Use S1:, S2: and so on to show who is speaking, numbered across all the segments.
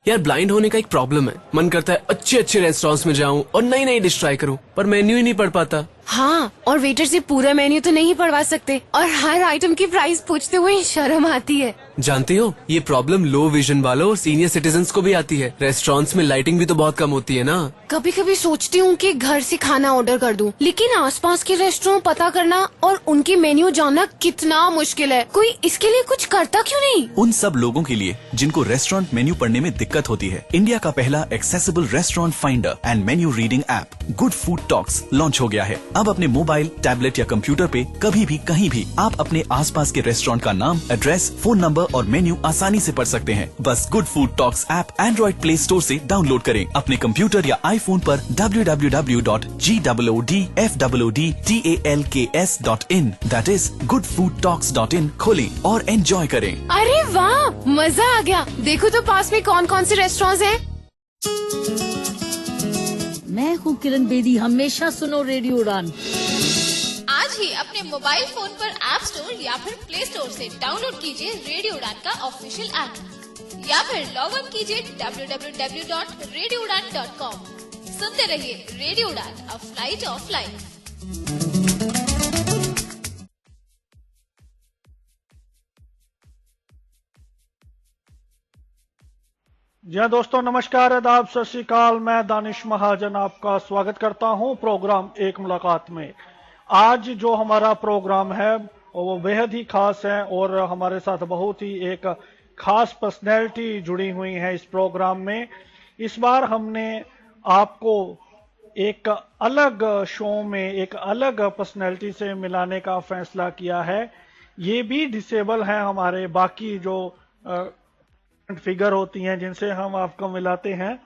S1: यार ब्लाइंड होने का एक प्रॉब्लम है। मन करता है अच्छे अच्छे रेस्टोरेंट्स में जाऊं और नई नई डिश ट्राई करूं, पर मेन्यू ही नहीं पढ़ पाता।
S2: हाँ, और वेटर से पूरा मेन्यू तो नहीं पढ़वा सकते और हर आइटम की प्राइस पूछते हुए शर्म आती है।
S1: जानती हो, ये प्रॉब्लम लो विजन वालों और सीनियर सिटीजन्स को भी आती है। रेस्टोरेंट्स में लाइटिंग भी तो बहुत कम होती है ना।
S2: कभी कभी सोचती हूँ कि घर से खाना ऑर्डर कर दूं, लेकिन आसपास के रेस्टोरेंट पता करना और उनकी मेन्यू जानना कितना मुश्किल है। कोई इसके लिए कुछ करता क्यों नहीं?
S3: उन सब लोगों के लिए जिनको रेस्टोरेंट मेन्यू पढ़ने में दिक्कत होती है, इंडिया का पहला accessible restaurant finder and menu reading app good food talks launch हो गया है। अब अपने मोबाइल, टैबलेट या कंप्यूटर पे कभी भी कहीं भी आप अपने आसपास के रेस्टोरेंट का नाम, एड्रेस, फोन नंबर और मेन्यू आसानी से पढ़ सकते हैं। बस good food talks app Android play store से डाउनलोड करें। अपने कंप्यूटर या आईफोन पर www.goodfoodtalks.in that is goodfoodtalks.in खोलें और एंजॉय करें।
S2: अरे वाह, मजा आ गया। देखो तो पास में कौन कौन से रेस्टोरेंट हैं।
S4: मैं हूँ किरण बेदी, हमेशा सुनो रेडियो उड़ान।
S5: आज ही अपने मोबाइल फोन पर ऐप स्टोर या फिर प्ले स्टोर से डाउनलोड कीजिए रेडियो उड़ान का ऑफिशियल ऐप या फिर लॉग इन कीजिए www.radioudan.com। सुनते रहिए रेडियो उड़ान, अ फ्लाइट ऑफ लाइफ।
S6: जी हाँ दोस्तों, नमस्कार, आदाब, सत श्री अकाल। मैं दानिश महाजन आपका स्वागत करता हूँ प्रोग्राम एक मुलाकात में। आज जो हमारा प्रोग्राम है वो बेहद ही खास है और हमारे साथ बहुत ही एक खास पर्सनैलिटी जुड़ी हुई है इस प्रोग्राम में। इस बार हमने आपको एक अलग शो में एक अलग पर्सनैलिटी से मिलाने का फैसला किया है। ये भी डिसेबल हैं, हमारे बाकी जो फिगर होती हैं जिनसे हम आपको मिलाते हैं,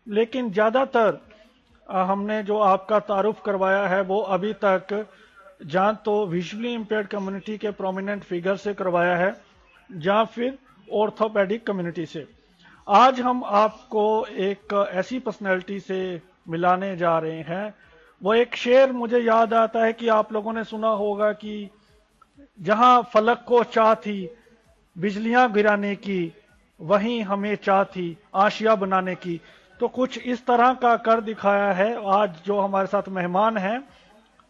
S6: लेकिन ज़्यादातर हमने जो आपका तारुफ करवाया है वो अभी तक जान तो विजुअली इम्पेयर्ड कम्युनिटी के प्रोमिनेंट फिगर से करवाया है या फिर ऑर्थोपेडिक कम्युनिटी से। आज हम आपको एक ऐसी पर्सनैलिटी से मिलाने जा रहे हैं। वो एक शेर मुझे याद आता है कि आप लोगों ने सुना होगा कि जहां फलक को चाह थी बिजलियां गिराने की, वहीं हमें चाह थी आशिया बनाने की। तो कुछ इस तरह का कर दिखाया है। आज जो हमारे साथ मेहमान हैं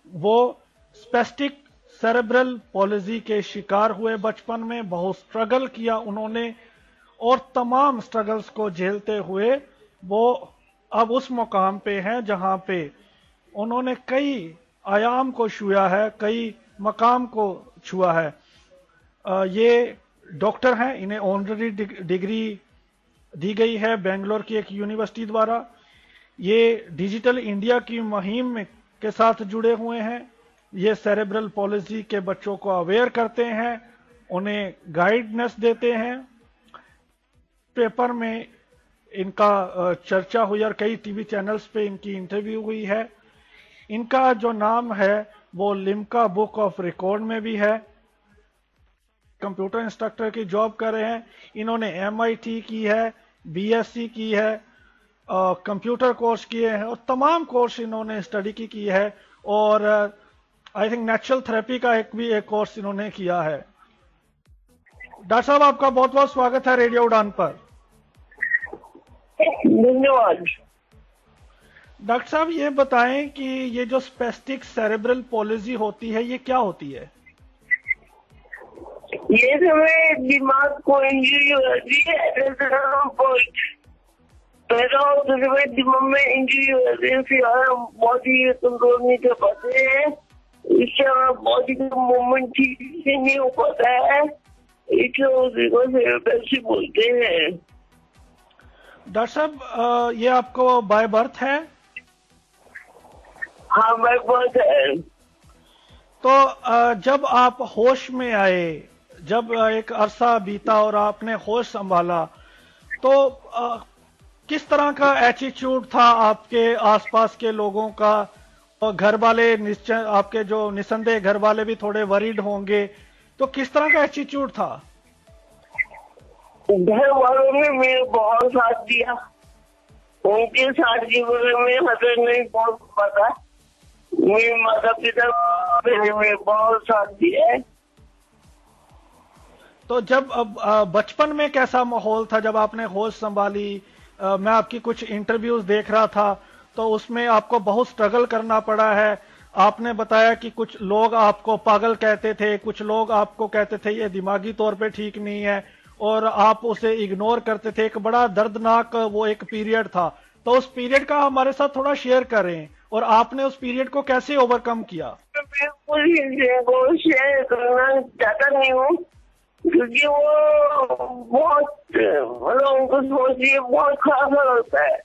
S6: वो स्पेस्टिक सेरेब्रल पॉलिजी के शिकार हुए, बचपन में बहुत स्ट्रगल किया उन्होंने और तमाम स्ट्रगल्स को झेलते हुए वो अब उस मुकाम पे हैं जहां पे उन्होंने कई आयाम को छुआ है, कई मकाम को छुआ है। ये डॉक्टर हैं, इन्हें ऑनररी डिग्री दी गई है बेंगलोर की एक यूनिवर्सिटी द्वारा। ये डिजिटल इंडिया की मुहिम के साथ जुड़े हुए हैं। ये सेरेब्रल पॉलिसी के बच्चों को अवेयर करते हैं, उन्हें गाइडेंस देते हैं। पेपर में इनका चर्चा हुई और कई टीवी चैनल्स पे इनकी इंटरव्यू हुई है। इनका जो नाम है वो लिम्का बुक ऑफ रिकॉर्ड में भी है। कंप्यूटर इंस्ट्रक्टर की जॉब कर रहे हैं। इन्होंने MIT की है, BSc की है, कंप्यूटर कोर्स किए हैं और तमाम कोर्स इन्होंने स्टडी की है और आई थिंक नेचुरल थेरेपी का एक कोर्स इन्होंने किया है। डॉक्टर साहब, आपका बहुत बहुत स्वागत है रेडियो उड़ान पर।
S7: धन्यवाद।
S6: डॉक्टर साहब, ये बताएं कि ये जो स्पेस्टिक सेरेब्रल पॉलिसी होती है ये क्या होती है?
S7: ये समय दिमाग को इंजरी होती है, पैदा होते समय दिमाग में इंजरी होती है, फिर बॉडी कंट्रोल नहीं कर पाते हैं, इससे बॉडी का मूवमेंट ठीक से नहीं हो पाता है, इसलिए उसी को सेरेब्रल बोलते हैं।
S6: डॉक्टर साहब, ये आपको बाय बर्थ है?
S7: हाँ, बाय बर्थ है।
S6: तो जब आप होश में आए, जब एक अरसा बीता और आपने होश संभाला, तो किस तरह का एटीट्यूड था आपके आसपास के लोगों का? और घर वाले आपके जो निसंदेह घर वाले भी थोड़े वरीड होंगे, तो किस तरह का एटीट्यूड था?
S7: घर वालों ने मेरे बहुत साथ दिया, उनके साथ जीवन में हजर नहीं पहुंच पाता। मेरे माता पिता ने बहुत साथ दिया है।
S6: तो जब बचपन में कैसा माहौल था जब आपने होश संभाली? मैं आपकी कुछ इंटरव्यूज देख रहा था, तो उसमें आपको बहुत स्ट्रगल करना पड़ा है। आपने बताया कि कुछ लोग आपको पागल कहते थे, कुछ लोग आपको कहते थे ये दिमागी तौर पे ठीक नहीं है, और आप उसे इग्नोर करते थे। एक बड़ा दर्दनाक वो एक पीरियड था, तो उस पीरियड का हमारे साथ थोड़ा शेयर करें, और आपने उस पीरियड को कैसे ओवरकम किया?
S7: मैं को शेयर करना चाहता नहीं हूँ, क्योंकि वो बहुत मतलब उनको सोचिए बहुत खराब लगता है।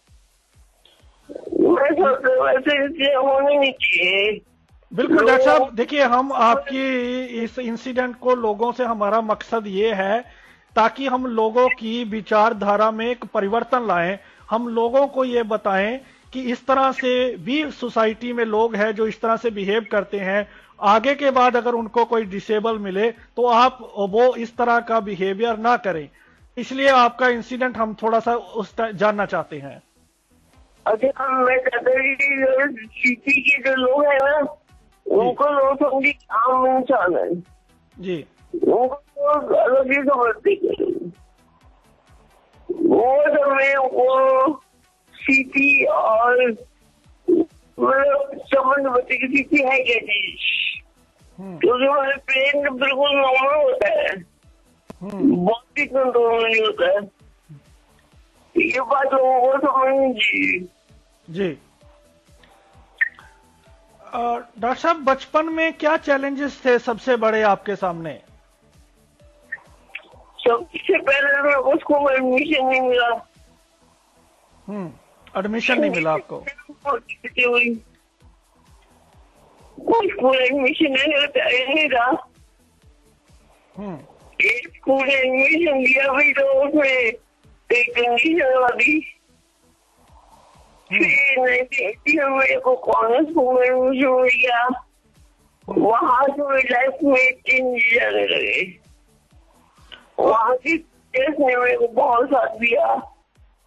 S7: मैं सोचता हूँ वैसे होने नहीं चाहिए।
S6: बिल्कुल डॉक्टर साहब, देखिए हम आपकी इस इंसिडेंट को, लोगों से हमारा मकसद ये है ताकि हम लोगों की विचारधारा में एक परिवर्तन लाएं। हम लोगों को ये बताएं कि इस तरह से भी सोसाइटी में लोग हैं जो इस तरह से बिहेव करते हैं। आगे के बाद अगर उनको कोई डिसेबल मिले तो आप वो इस तरह का बिहेवियर ना करें। इसलिए आपका इंसिडेंट हम थोड़ा सा जानना चाहते हैं।
S7: अच्छा, मैं चाहता हूँ सिटी के जो लोग हैं ना, उनको लोग समझे आम इंसान है
S6: जी,
S7: उनको अलग ही समझते हैं। वो समय वो सिटी और मतलब समझ बच्चे की सिटी है क्या चीज, क्योंकि हमारे ब्रेन बिल्कुल नॉर्मल होता है, बॉडी कंट्रोल नहीं होता है। ये बात लोगों को समझनी चाहिए
S6: जी। डॉक्टर साहब, बचपन में क्या चैलेंजेस थे सबसे बड़े आपके सामने?
S7: सबसे पहले मेरे को स्कूल में एडमिशन नहीं मिला।
S6: एडमिशन नहीं मिला आपको?
S7: स्कूल एडमिशन नहीं था। एक स्कूल एडमिशन लिया भी तो उसमें एक कंडीशन लगी। फिर 1980 में मेरे को कॉलेज स्कूल में एडमिशन हो गया। वहां से मेरी लाइफ में चेंज आने लगे। वहां की टीचर्स ने मेरे को बहुत साथ दिया,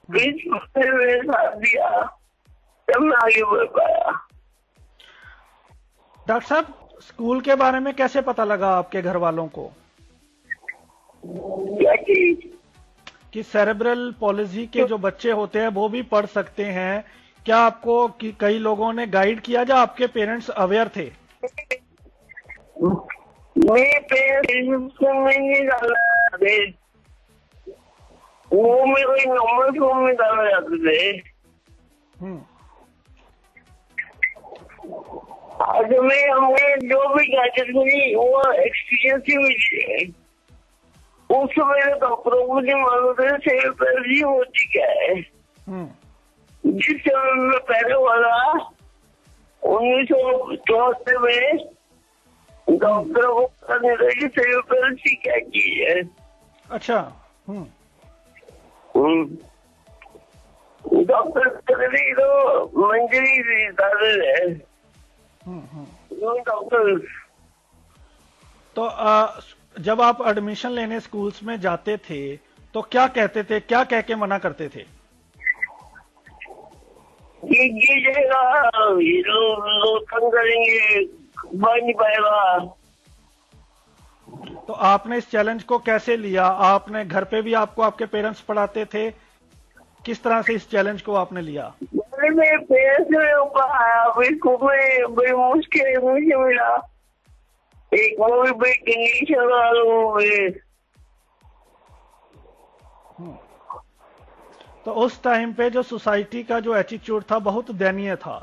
S7: प्रिंसिपल ने मेरे साथ दिया, तब मैं आगे बढ़ पाया।
S6: डॉक्टर साहब, स्कूल के बारे में कैसे पता लगा आपके घर वालों को
S7: क्या चीज?
S6: कि सेरेब्रल पॉलिसी के जो बच्चे होते हैं वो भी पढ़ सकते हैं? क्या आपको कि कई लोगों ने गाइड किया या आपके पेरेंट्स अवेयर थे?
S7: मेरे पेरेंट्स को मैं नहीं डाला थे, वो मेरे को नॉर्मल स्कूल में डाला जाते थे। आज में हमने जो भी गैजेट मिली वो एक्सपीरियंस ही मिली। उस समय डॉक्टरों को नहीं मालूम था सेरेब्रल होती क्या है। जिस समय में पहले वाला 1974 में डॉक्टरों को पता नहीं था कि सेरेब्रल क्या चीज है।
S6: अच्छा।
S7: डॉक्टर तो मंजरी दादर है डॉक्टर।
S6: तो जब आप एडमिशन लेने स्कूल्स में जाते थे तो क्या कहते थे, क्या कह के मना करते थे?
S7: ये जाएगा, ये लोग तंग करेंगे, बढ़ नहीं पाएगा।
S6: तो आपने इस चैलेंज को कैसे लिया? आपने घर पे भी आपको आपके पेरेंट्स पढ़ाते थे, किस तरह से इस चैलेंज को आपने लिया?
S7: मेरे पेरेंट्स ने ऊपर आया, स्कूल में बड़ी मुश्किल मुझे मिला। एक वो भी बड़ी कंडीशन वालों।
S6: तो उस टाइम पे जो सोसाइटी का जो एटीट्यूड था बहुत दयनीय था।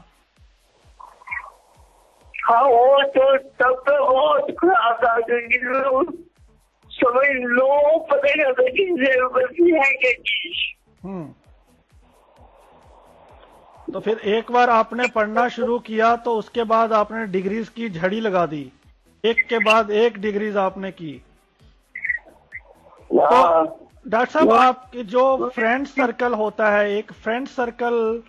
S7: हाँ, वो तो तब तो बहुत खराब था, क्योंकि लोग समझ लो पता नहीं होता कि जरूरत है क्या चीज।
S6: तो फिर एक बार आपने पढ़ना शुरू किया तो उसके बाद आपने डिग्रीज की झड़ी लगा दी, एक के बाद एक डिग्रीज आपने की। तो डॉक्टर साहब, आपके जो फ्रेंड सर्कल होता है, एक फ्रेंड सर्कल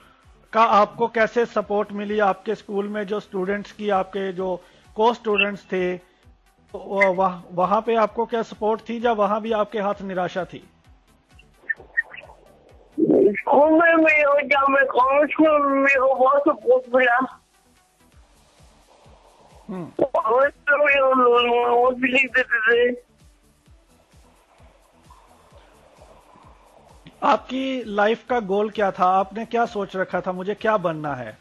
S6: का आपको कैसे सपोर्ट मिली? आपके स्कूल में जो स्टूडेंट्स की, आपके जो को स्टूडेंट्स थे, तो वहां पे आपको क्या सपोर्ट थी या वहां भी आपके हाथ निराशा थी?
S7: स्कूल में जब मैं कॉलेज में मेरे को बहुत सपोर्ट मिला। वो भी लिख देते थे।
S6: आपकी लाइफ का गोल क्या था? आपने क्या सोच रखा था, मुझे क्या बनना है?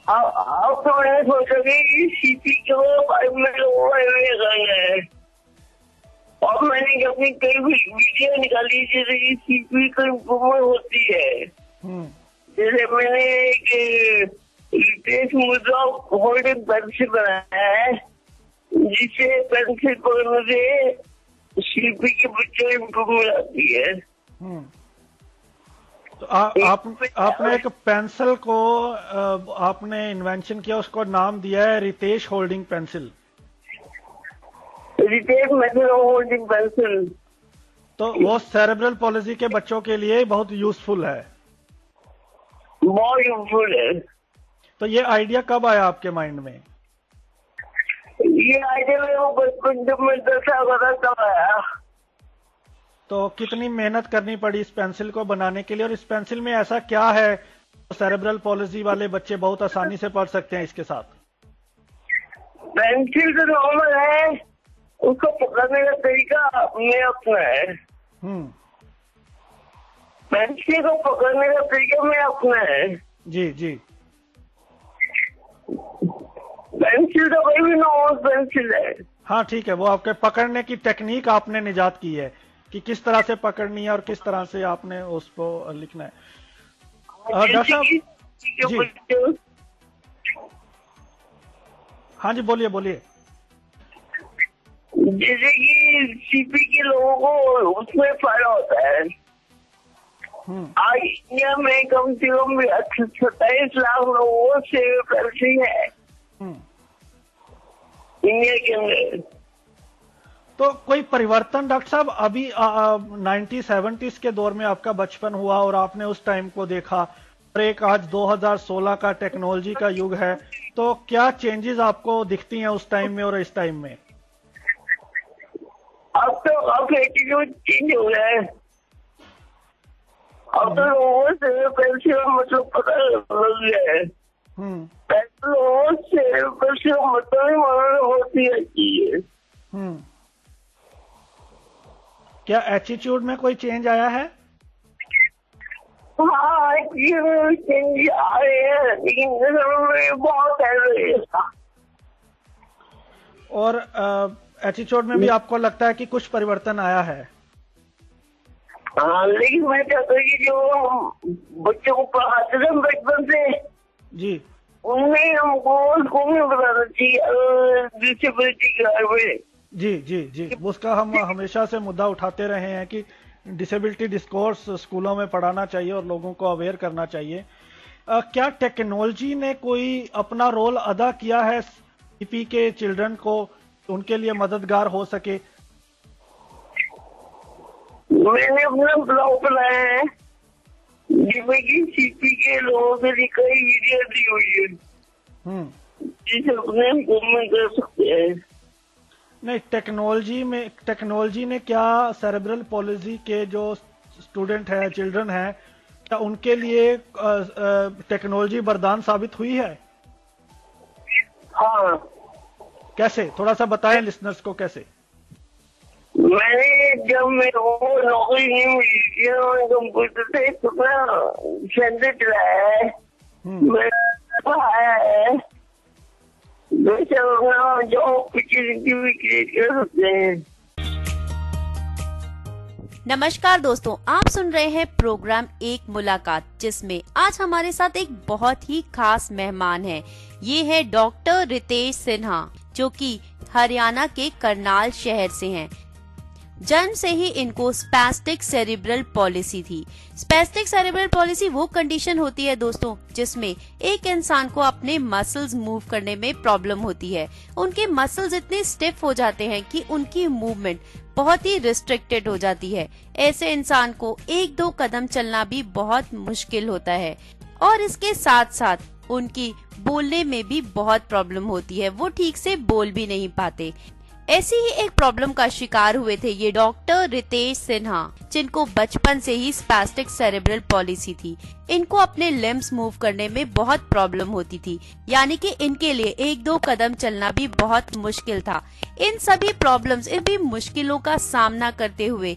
S7: आप तो मैंने सोचा कि सीपी को 5 मिनट ओवर करना है, और मैंने अपनी कई वीडियो निकाली जैसे कि सीपी को इम्प्रूवमेंट होती है। जैसे मैंने एक रितेश मुद्रा होल्डिंग पेंसिल बनाया है, जिससे पेंसिल पकड़ने से सीपी के बच्चों इम्प्रूवमेंट आती है।
S6: तो आपने एक पेंसिल को आपने इन्वेंशन किया, उसको नाम दिया है Ritesh holding pencil.
S7: Ritesh method holding pencil.
S6: तो वो सेरेब्रल पॉलिसी के बच्चों के लिए बहुत यूजफुल है।
S7: बहुत यूजफुल है।
S6: तो ये आइडिया कब आया आपके माइंड में?
S7: ये आइडिया मेरे को बचपन जब मैं 10 साल का था तब आया।
S6: तो कितनी मेहनत करनी पड़ी इस पेंसिल को बनाने के लिए, और इस पेंसिल में ऐसा क्या है सेरेब्रल पॉलिसी वाले बच्चे बहुत आसानी से पढ़ सकते हैं इसके साथ?
S7: पेंसिल तो नॉर्मल है, उसको पकड़ने का तरीका अपने अपना है। पेंसिल को पकड़ने का तरीका में अपना है।
S6: जी जी।
S7: पेंसिल तो कोई भी नॉर्मल पेंसिल है।
S6: हाँ ठीक है, वो आपके पकड़ने की टेक्निक आपने निजात की है कि किस तरह से पकड़नी है और किस तरह से आपने उसको लिखना है। डॉक्टर साहब जी, हाँ जी बोलिए बोलिए।
S7: जैसे कि सीपी के लोगों को उसमें फायदा होता है। आज इंडिया में कम से कम 27 लाख लोगों से पेंसिल है इंडिया के अंदर।
S6: तो कोई परिवर्तन डॉक्टर साहब अभी 1970s के दौर में आपका बचपन हुआ और आपने उस टाइम को देखा, और एक आज 2016 का टेक्नोलॉजी का युग है, तो क्या चेंजेस आपको दिखती हैं उस टाइम में और इस टाइम में?
S7: अब एटीट्यूड चेंज हो गया है। अब तो लोगों से पेंसिल मतलब पता लग गया है। लोगों से पेंसिल मतलब ही होती है।
S6: क्या एटीट्यूड में कोई चेंज आया है?
S7: हाँ चेंज आ रहे हैं, लेकिन बहुत है।
S6: और एटीट्यूड में भी आपको लगता है कि कुछ परिवर्तन आया है?
S7: हाँ, लेकिन मैं चाहता हूँ कि जो बच्चों को पढ़ाते थे बचपन से
S6: जी,
S7: उनमें हमको स्कूल में बताना चाहिए डिसेबिलिटी के बारे में।
S6: जी जी जी, उसका हम हमेशा से मुद्दा उठाते रहे हैं कि डिसेबिलिटी डिस्कोर्स स्कूलों में पढ़ाना चाहिए और लोगों को अवेयर करना चाहिए। क्या टेक्नोलॉजी ने कोई अपना रोल अदा किया है सीपी के चिल्ड्रन को, उनके लिए मददगार हो सके?
S7: मैंने अपना ब्लॉग बनाया है जिसमें कि सीपी के लोगों के लिए कई वीडियो दी हुई है जिसे अपने इम्प्रूवमेंट कर सकते हैं।
S6: नहीं, टेक्नोलॉजी ने क्या सेरेब्रल पॉलिसी के जो स्टूडेंट हैं, चिल्ड्रन हैं, क्या उनके लिए टेक्नोलॉजी वरदान साबित हुई है?
S7: हाँ।
S6: कैसे, थोड़ा सा बताएं लिसनर्स को कैसे?
S7: मैंने जब मेरे को नौकरी नहीं मिली थी, कंप्यूटर से अपना सेंटर चलाया है, मैंने पढ़ाया है, वैसे अपना जो अपॉर्चुनिटी भी क्रिएट कर सकते हैं।
S8: नमस्कार दोस्तों, आप सुन रहे हैं प्रोग्राम एक मुलाकात, जिसमें आज हमारे साथ एक बहुत ही खास मेहमान है। ये है डॉक्टर रितेश सिन्हा, जो कि हरियाणा के करनाल शहर से हैं। जन्म से ही इनको स्पैस्टिक सेरिब्रल पॉलिसी थी। स्पैस्टिक सेरिब्रल पॉलिसी वो कंडीशन होती है दोस्तों, जिसमें एक इंसान को अपने मसल्स मूव करने में प्रॉब्लम होती है। उनके मसल्स इतने स्टिफ हो जाते हैं कि उनकी मूवमेंट बहुत ही रिस्ट्रिक्टेड हो जाती है। ऐसे इंसान को 1-2 कदम चलना भी बहुत मुश्किल होता है, और इसके साथ साथ उनकी बोलने में भी बहुत प्रॉब्लम होती है। वो ठीक से बोल भी नहीं पाते। ऐसी ही एक प्रॉब्लम का शिकार हुए थे ये डॉक्टर रितेश सिन्हा, जिनको बचपन से ही स्पैस्टिक सेरेब्रल पॉलिसी थी। इनको अपने लिम्स मूव करने में बहुत प्रॉब्लम होती थी, यानी कि इनके लिए 1-2 कदम चलना भी बहुत मुश्किल था। इन सभी प्रॉब्लम्स, इन भी मुश्किलों का सामना करते हुए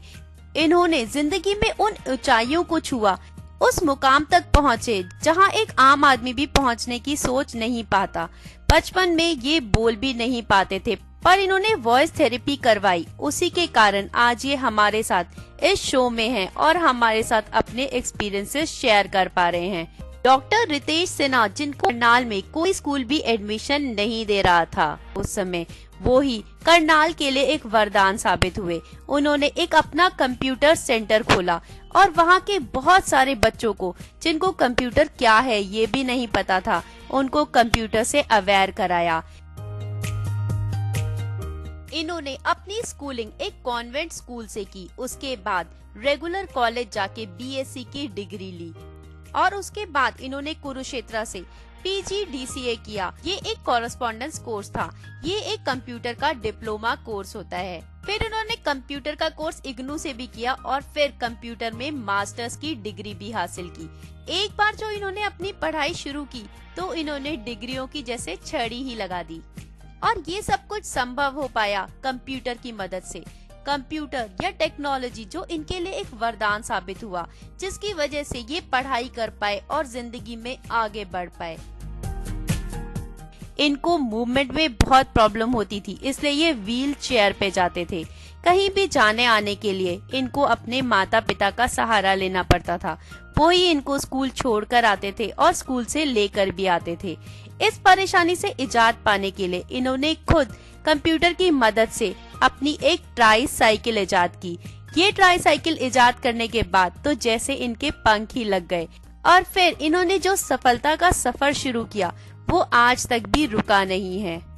S8: इन्होंने जिंदगी में उन ऊंचाइयों को छुआ, उस मुकाम तक पहुँचे जहाँ एक आम आदमी भी पहुँचने की सोच नहीं पाता। बचपन में ये बोल भी नहीं पाते थे, पर इन्होंने वॉइस थेरेपी करवाई। उसी के कारण आज ये हमारे साथ इस शो में हैं और हमारे साथ अपने एक्सपीरियंसेस शेयर कर पा रहे हैं। डॉक्टर रितेश सिन्हा, जिनको करनाल में कोई स्कूल भी एडमिशन नहीं दे रहा था उस समय, वो ही करनाल के लिए एक वरदान साबित हुए। उन्होंने एक अपना कंप्यूटर सेंटर खोला और वहाँ के बहुत सारे बच्चों को, जिनको कंप्यूटर क्या है ये भी नहीं पता था, उनको कंप्यूटर से अवेयर कराया। इन्होंने अपनी स्कूलिंग एक कॉन्वेंट स्कूल से की, उसके बाद रेगुलर कॉलेज जाके बीएससी की डिग्री ली और उसके बाद इन्होंने कुरुक्षेत्र से PGDCA किया। ये एक कॉरेस्पॉन्डेंस कोर्स था। ये एक कंप्यूटर का डिप्लोमा कोर्स होता है। फिर इन्होंने कंप्यूटर का कोर्स इग्नू से भी किया और फिर कंप्यूटर में मास्टर्स की डिग्री भी हासिल की। एक बार जो इन्होंने अपनी पढ़ाई शुरू की तो इन्होंने डिग्रियों की जैसे छड़ी ही लगा दी और ये सब कुछ संभव हो पाया कंप्यूटर की मदद से। कंप्यूटर या टेक्नोलॉजी जो इनके लिए एक वरदान साबित हुआ, जिसकी वजह से ये पढ़ाई कर पाए और जिंदगी में आगे बढ़ पाए। इनको मूवमेंट में बहुत प्रॉब्लम होती थी, इसलिए ये व्हील चेयर पे जाते थे। कहीं भी जाने आने के लिए इनको अपने माता पिता का सहारा लेना पड़ता था। वो ही इनको स्कूल छोड़कर आते थे और स्कूल से लेकर भी आते थे। इस परेशानी से इजाद पाने के लिए इन्होंने खुद कंप्यूटर की मदद से अपनी एक ट्राई साइकिल इजाद की। ये ट्राई साइकिल इजाद करने के बाद तो जैसे इनके पंख ही लग गए और फिर इन्होंने जो सफलता का सफर शुरू किया वो आज तक भी रुका नहीं है।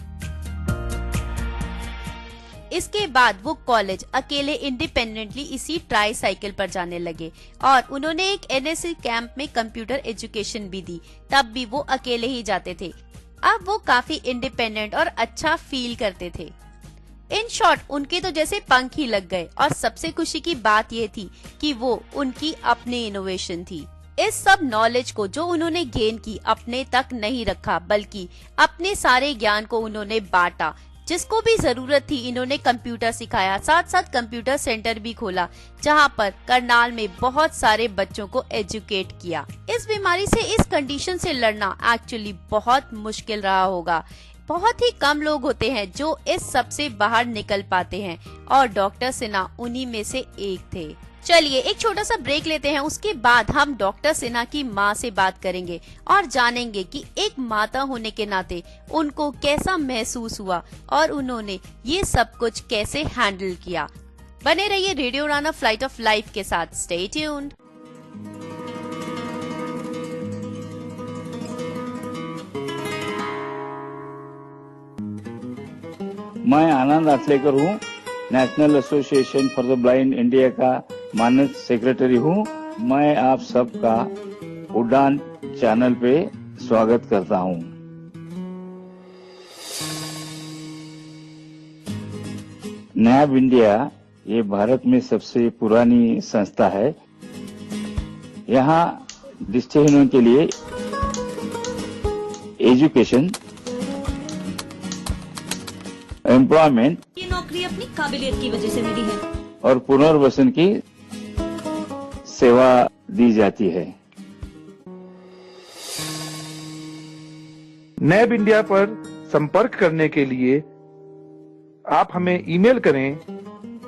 S8: इसके बाद वो कॉलेज अकेले इंडिपेंडेंटली इसी ट्राई साइकिल पर जाने लगे और उन्होंने एक NSC कैंप में कंप्यूटर एजुकेशन भी दी। तब भी वो अकेले ही जाते थे। अब वो काफी इंडिपेंडेंट और अच्छा फील करते थे। इन शॉर्ट उनके तो जैसे पंख ही लग गए और सबसे खुशी की बात ये थी कि वो उनकी अपनी इनोवेशन थी। इस सब नॉलेज को जो उन्होंने गेन की अपने तक नहीं रखा, बल्कि अपने सारे ज्ञान को उन्होंने बांटा। जिसको भी जरूरत थी इन्होंने कंप्यूटर सिखाया, साथ साथ कंप्यूटर सेंटर भी खोला जहां पर करनाल में बहुत सारे बच्चों को एजुकेट किया। इस बीमारी से, इस कंडीशन से लड़ना एक्चुअली बहुत मुश्किल रहा होगा। बहुत ही कम लोग होते हैं जो इस सब से बाहर निकल पाते हैं और डॉक्टर सिन्हा उन्हीं में से एक थे। चलिए एक छोटा सा ब्रेक लेते हैं, उसके बाद हम डॉक्टर सिन्हा की माँ से बात करेंगे और जानेंगे कि एक माता होने के नाते उनको कैसा महसूस हुआ और उन्होंने ये सब कुछ कैसे हैंडल किया। बने रहिए रेडियो उड़ान फ्लाइट ऑफ लाइफ के साथ। Stay tuned.
S9: मैं आनंद आचलेकर हूँ, national association for the blind India का मानद सेक्रेटरी हूँ। मैं आप सबका उड़ान चैनल पे स्वागत करता हूँ। नैब इंडिया ये भारत में सबसे पुरानी संस्था है। यहाँ दृष्टिहीनों के लिए एजुकेशन, एम्प्लॉयमेंट,
S10: ये नौकरी अपनी काबिलियत की वजह से मिली है
S9: और पुनर्वसन की सेवा दी जाती है।
S11: नैब इंडिया पर संपर्क करने के लिए आप हमें ईमेल करें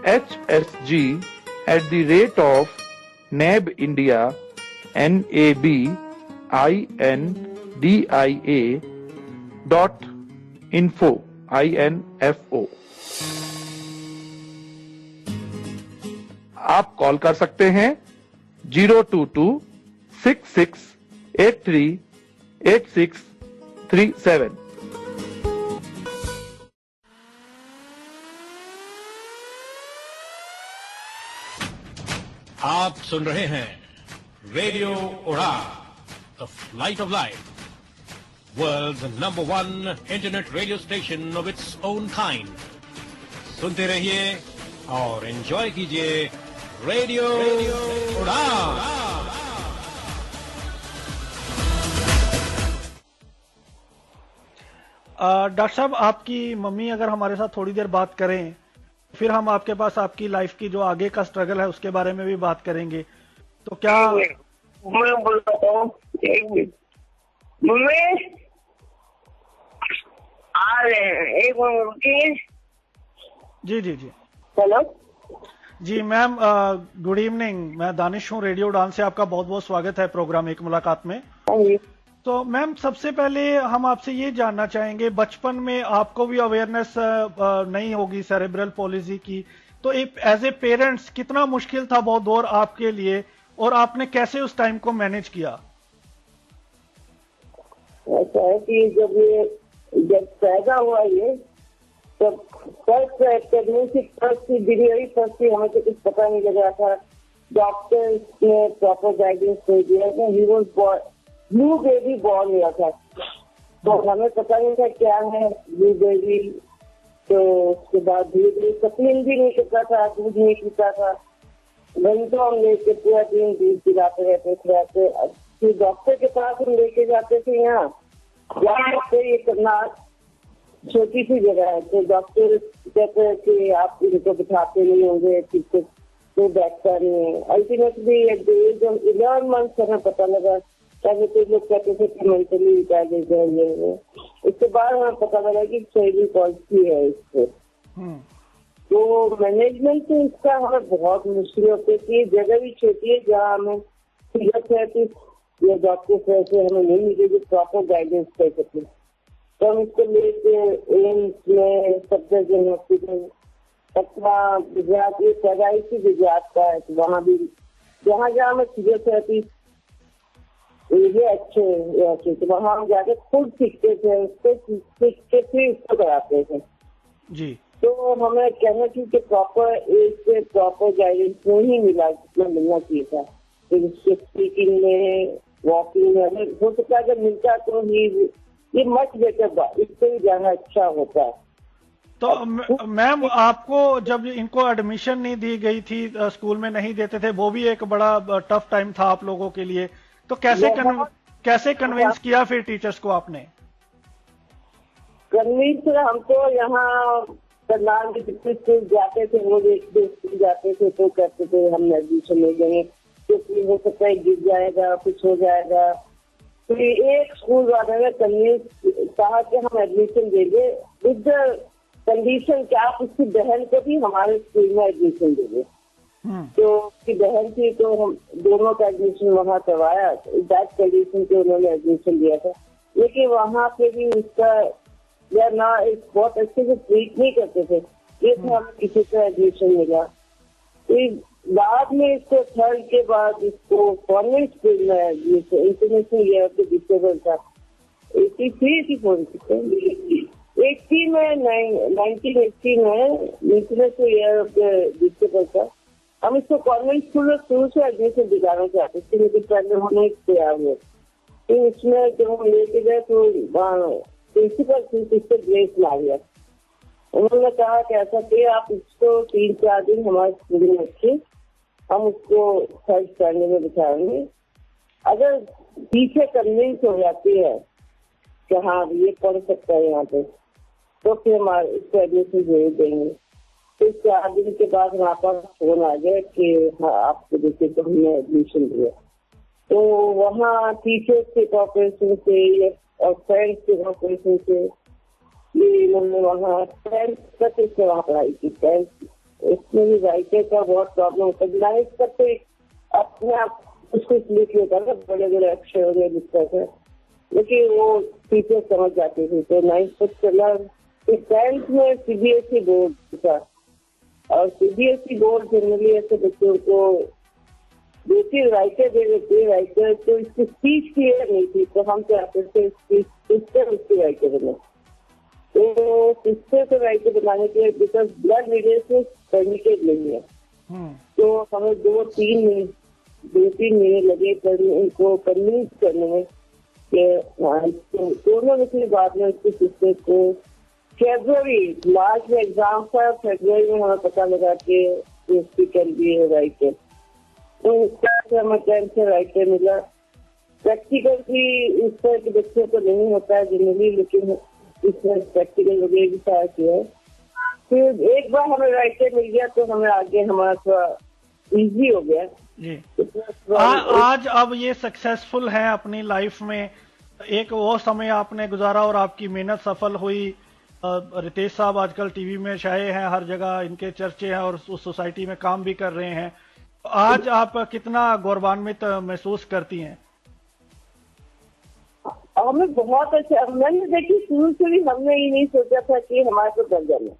S11: hsg@nabindia.info। आप कॉल कर सकते हैं 022-6683-8637।
S12: आप सुन रहे हैं radio Udaan, the flight of life, world's number 1 internet radio station of its own kind. सुनते रहिए और एंजॉय कीजिए रेडियो उड़ान।
S6: डॉक्टर साहब, आपकी मम्मी अगर हमारे साथ थोड़ी देर बात करें फिर हम आपके पास आपकी लाइफ की जो आगे का स्ट्रगल है उसके बारे में भी बात करेंगे। तो क्या
S7: मैं बोलता हूँ, एक मिनट मम्मी आ रहे हैं, एक मिनट रुकिए।
S6: जी जी जी
S7: हेलो
S6: जी मैम, गुड इवनिंग। मैं दानिश हूँ, रेडियो उड़ान से आपका बहुत बहुत स्वागत है प्रोग्राम एक मुलाकात में। तो मैम सबसे पहले हम आपसे ये जानना चाहेंगे, बचपन में आपको भी अवेयरनेस नहीं होगी सेरेब्रल पॉलिसी की, तो एज ए पेरेंट्स कितना मुश्किल था वो दौर आपके लिए और आपने कैसे उस टाइम को मैनेज किया?
S7: ऐसा है कि जब पैदा हुआ ये तब first pregnancy first delivery first हमें तो कुछ पता नहीं लग रहा था। डॉक्टर ने प्रॉपर गाइडेंस नहीं दिया था। He was new baby born हुआ था, तो हमें पता नहीं था क्या है न्यू बेबी। तो उसके बाद धीरे धीरे सप्लीन भी नहीं करता था, दूध नहीं पीता था, घंटों हम लेके पूरा दिन दूध पिलाते रहते। फिर डॉक्टर के पास हम लेके जाते थे, यहाँ ये करना छोटी सी जगह है, तो डॉक्टर कहते हैं कि आप इनको बिठाते नहीं होंगे, तो बैठता नहीं है। Ultimately at the age of 11 month हमें पता लगा, पहले तो लोग कहते थे कि मेंटली रिटार्डेड है ये। उसके बाद हमें पता लगा कि सेरेब्रल पॉलिसी है इसको। तो मैनेजमेंट तो इसका हमें बहुत मुश्किल होती थी। जगह भी छोटी है जहाँ हमें फिजियोथेरेपिस्ट या डॉक्टर से हमें नहीं मिले जो प्रॉपर गाइडेंस कर सके। तो हम इसको लेके एम्स में, सफदरजंग हॉस्पिटल, अपना गुजरात ये पैदाइशी गुजरात का है, तो वहाँ भी जहाँ जहाँ हमें फिजियोथेरेपी ये अच्छे तो वहाँ हम जाके खुद सीखते थे, उसको सीख के फिर इसको कराते थे
S6: जी।
S7: तो हमें कहना चाहिए कि प्रॉपर एज से प्रॉपर गाइडेंस नहीं मिला जितना मिलना चाहिए था। तो स्पीकिंग में, वॉकिंग में हो सकता है अगर मिलता तो ये मच बेटर इससे भी ज्यादा अच्छा होता है।
S6: तो मैम आपको जब इनको एडमिशन नहीं दी गई थी, स्कूल में नहीं देते थे, वो भी एक बड़ा टफ टाइम था आप लोगों के लिए, तो कैसे कन्विंस किया फिर टीचर्स को आपने?
S7: कन्विंस हम तो यहाँ करनाल के जितने स्कूल जाते थे वो एक स्कूल जाते थे तो कहते थे हम एडमिशन ले जाएंगे, क्योंकि हो सकता है गिर जाएगा, कुछ हो जाएगा। तो एक स्कूल वाले ने कन्विंस कहा कि हम एडमिशन देंगे विद द कंडीशन कि आप उसकी बहन को भी हमारे स्कूल में एडमिशन देंगे। तो उसकी बहन थी तो हम दोनों का एडमिशन वहाँ करवाया, दैट कंडीशन पे उन्होंने एडमिशन दिया था। लेकिन वहाँ पे भी उसका या ना एक बहुत अच्छे से ट्रीट नहीं करते थे, ये तो हमें किसी का एडमिशन मिला। बाद में इसको थर्ड के बाद इसको कॉन्वेंट स्कूल में international year of the disable था 1980 में international year of the disable था। हम इसको कॉन्वेंट स्कूल में शुरू से एडमिशन दिलाना चाहते थे, लेकिन पहले होने तैयार हुए। तो इसमें जब हम लेके गए तो प्रिंसिपल सिस्टर ग्रेस मारिया उन्होंने कहा कि ऐसा कि आप इसको 3-4 दिन हमारे स्कूल में रखिए, हम उसको थर्ड स्टैंडर्ड में बिठाएंगे। अगर पीछे कन्विंस हो जाती है कि हाँ ये पढ़ सकता है यहाँ पे, तो फिर हमारे इसको एडमिशन जरूर देंगे। तो 4 दिन के बाद हमारे पास फोन आ गया कि हाँ आपको देखिए तो हमने एडमिशन दिया। तो वहाँ टीचर्स के कॉपरेशन से और फ्रेंड्स के कॉपरेशन से ये इन्होंने वहाँ 10th तक इससे वहाँ पढ़ाई की। 10th इसमें भी राइटर का बहुत प्रॉब्लम होता है, नाइन्थ तक तो अपने आप कुछ लिख लेता था, बड़े बड़े अक्षरों में लिखता था, लेकिन वो टीचर समझ जाते थे। तो 9th तक चला। 10th में CBSE बोर्ड था, और CBSE बोर्ड जनरली ऐसे बच्चों को दूसरी राइटर दे देते राइटर, तो इसकी स्पीच क्लियर नहीं थी, तो हम चाहते थे सिस्टर उसकी राइटर बने। तो सिस्टर को राइटर बनाने के लिए बिकॉज ब्लड रिलेशन परमिटेड नहीं है, तो हमें 2-3 महीने लगे उनको कन्विंस करने में कि दोनों निकले। बाद में उसकी सिस्टर को मार्च में एग्जाम था, फरवरी में हमें पता लगा कि उसकी कैन बी राइटर। तो उसका हमें 10th से राइटर मिला। प्रैक्टिकल भी इस तरह के बच्चों को नहीं होता है जनरली, लेकिन इसमें प्रैक्टिकल वगैरह भी सारा किया है। फिर एक बार हमें राइटर मिल गया तो हमें आगे हमारा थोड़ा इजी हो गया
S6: जी। आज अब ये सक्सेसफुल हैं अपनी लाइफ में, एक वो समय आपने गुजारा और आपकी मेहनत सफल हुई। रितेश साहब आजकल टीवी में छाए हैं, हर जगह इनके चर्चे हैं और उस सोसाइटी में काम भी कर रहे हैं। आज आप कितना गौरवान्वित महसूस करती हैं?
S7: हमें बहुत अच्छा, मैंने देखिए शुरू से भी हमने ये नहीं सोचा था कि हमारे को बन जाना,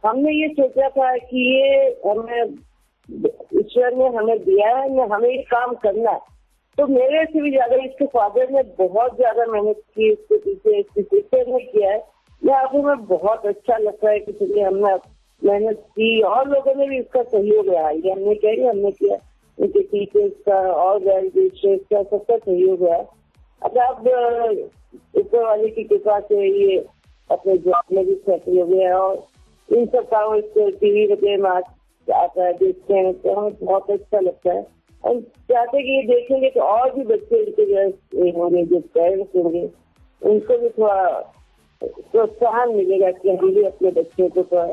S7: हमने ये सोचा था कि ये हमें ईश्वर ने हमें दिया है, हमें ये काम करना है। तो मेरे से भी ज्यादा इसके फादर ने बहुत ज्यादा मेहनत की इसके पीछे, इसके सिस्टर ने किया है। मैं अभी में बहुत अच्छा लगता है कि चलिए हमने मेहनत की और लोगों ने भी इसका सहयोग रहा। ये हमने कह रही हमने किया, उनके टीचर्स का और ग्रेजुएट्स का सबका सहयोग रहा। अब ऊपर वाले की कृपा से ये अपने जॉब में भी सेटल हो गया और इन सब कामों को टीवी वगैरह में आता है, देखते हैं तो हमें बहुत अच्छा लगता है। और चाहते कि ये देखेंगे तो और भी बच्चे इनके जैसे होंगे, जो पेरेंट्स होंगे उनको भी थोड़ा प्रोत्साहन मिलेगा कि हम भी अपने बच्चों को थोड़ा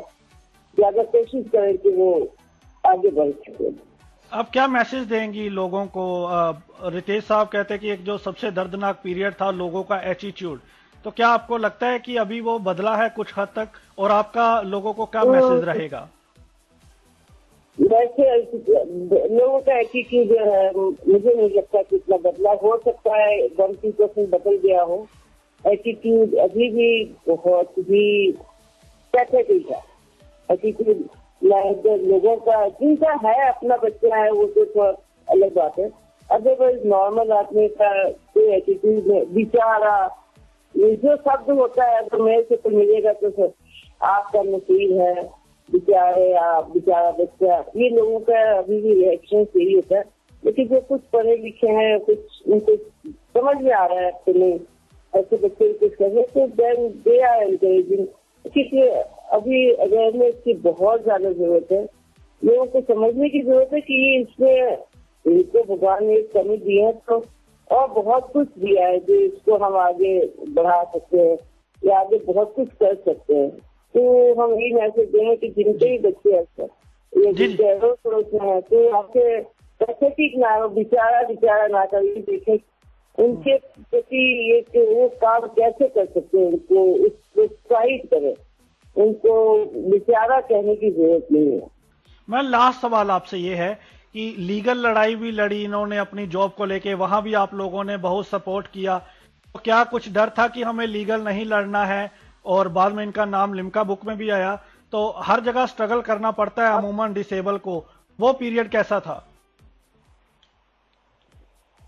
S7: ज्यादा कोशिश करें कि वो आगे बढ़ सके।
S6: आप क्या मैसेज देंगी लोगों को? रितेश साहब कहते हैं कि एक जो सबसे दर्दनाक पीरियड था लोगों का एटीट्यूड, तो क्या आपको लगता है कि अभी वो बदला है कुछ हद तक, और आपका लोगों को क्या मैसेज रहेगा?
S7: वैसे लोगों का एटीट्यूड जो है मुझे नहीं लगता कि इतना बदला। हो सकता है 1-2% बदल गया हो, एटीट्यूड अभी भी बहुत ही पैथेटिक है। एटीट्यूड लोगों का जिनका है, अपना बच्चा है, वो तो थोड़ा अलग बात है। अदरवाइज नॉर्मल आदमी का कोई एटीट्यूड में बेचारा, ये जो शब्द होता है अगर मेरे से तो मिलेगा तो सर आपका नसीब है, बेचारे आप, बेचारा बच्चा, ये लोगों का अभी भी रिएक्शन यही होता है। लेकिन जो कुछ पढ़े लिखे हैं, कुछ उनको समझ में आ रहा है तो नहीं ऐसे बच्चे कुछ करने तो देन दे आर एनकरेजिंग, क्योंकि अभी अवेयरनेस की बहुत ज्यादा जरूरत है। लोगों को समझने की जरूरत है कि ये इसमें इनको भगवान ने एक कमी दी है तो और बहुत कुछ दिया है जो इसको हम आगे बढ़ा सकते हैं या आगे बहुत कुछ कर सकते हैं। तो हम यही मैसेज देंगे कि जिनके ही बच्चे ऐसे ये जिनके अड़ोस पड़ोस में है तो आपके पैथेटिक ना हो, बेचारा ना करिए, देखें उनके प्रति ये कि वो काम कैसे कर सकते हैं, उनको प्रोत्साहित करें, उनको बेचारा कहने की जरूरत नहीं है।
S6: मैं लास्ट सवाल आपसे ये है कि लीगल लड़ाई भी लड़ी इन्होंने अपनी जॉब को लेके, वहां भी आप लोगों ने बहुत सपोर्ट किया, तो क्या कुछ डर था कि हमें लीगल नहीं लड़ना है? और बाद में इनका नाम लिम्का बुक में भी आया, तो हर जगह स्ट्रगल करना पड़ता है अमूमन डिसेबल को, वो पीरियड कैसा था?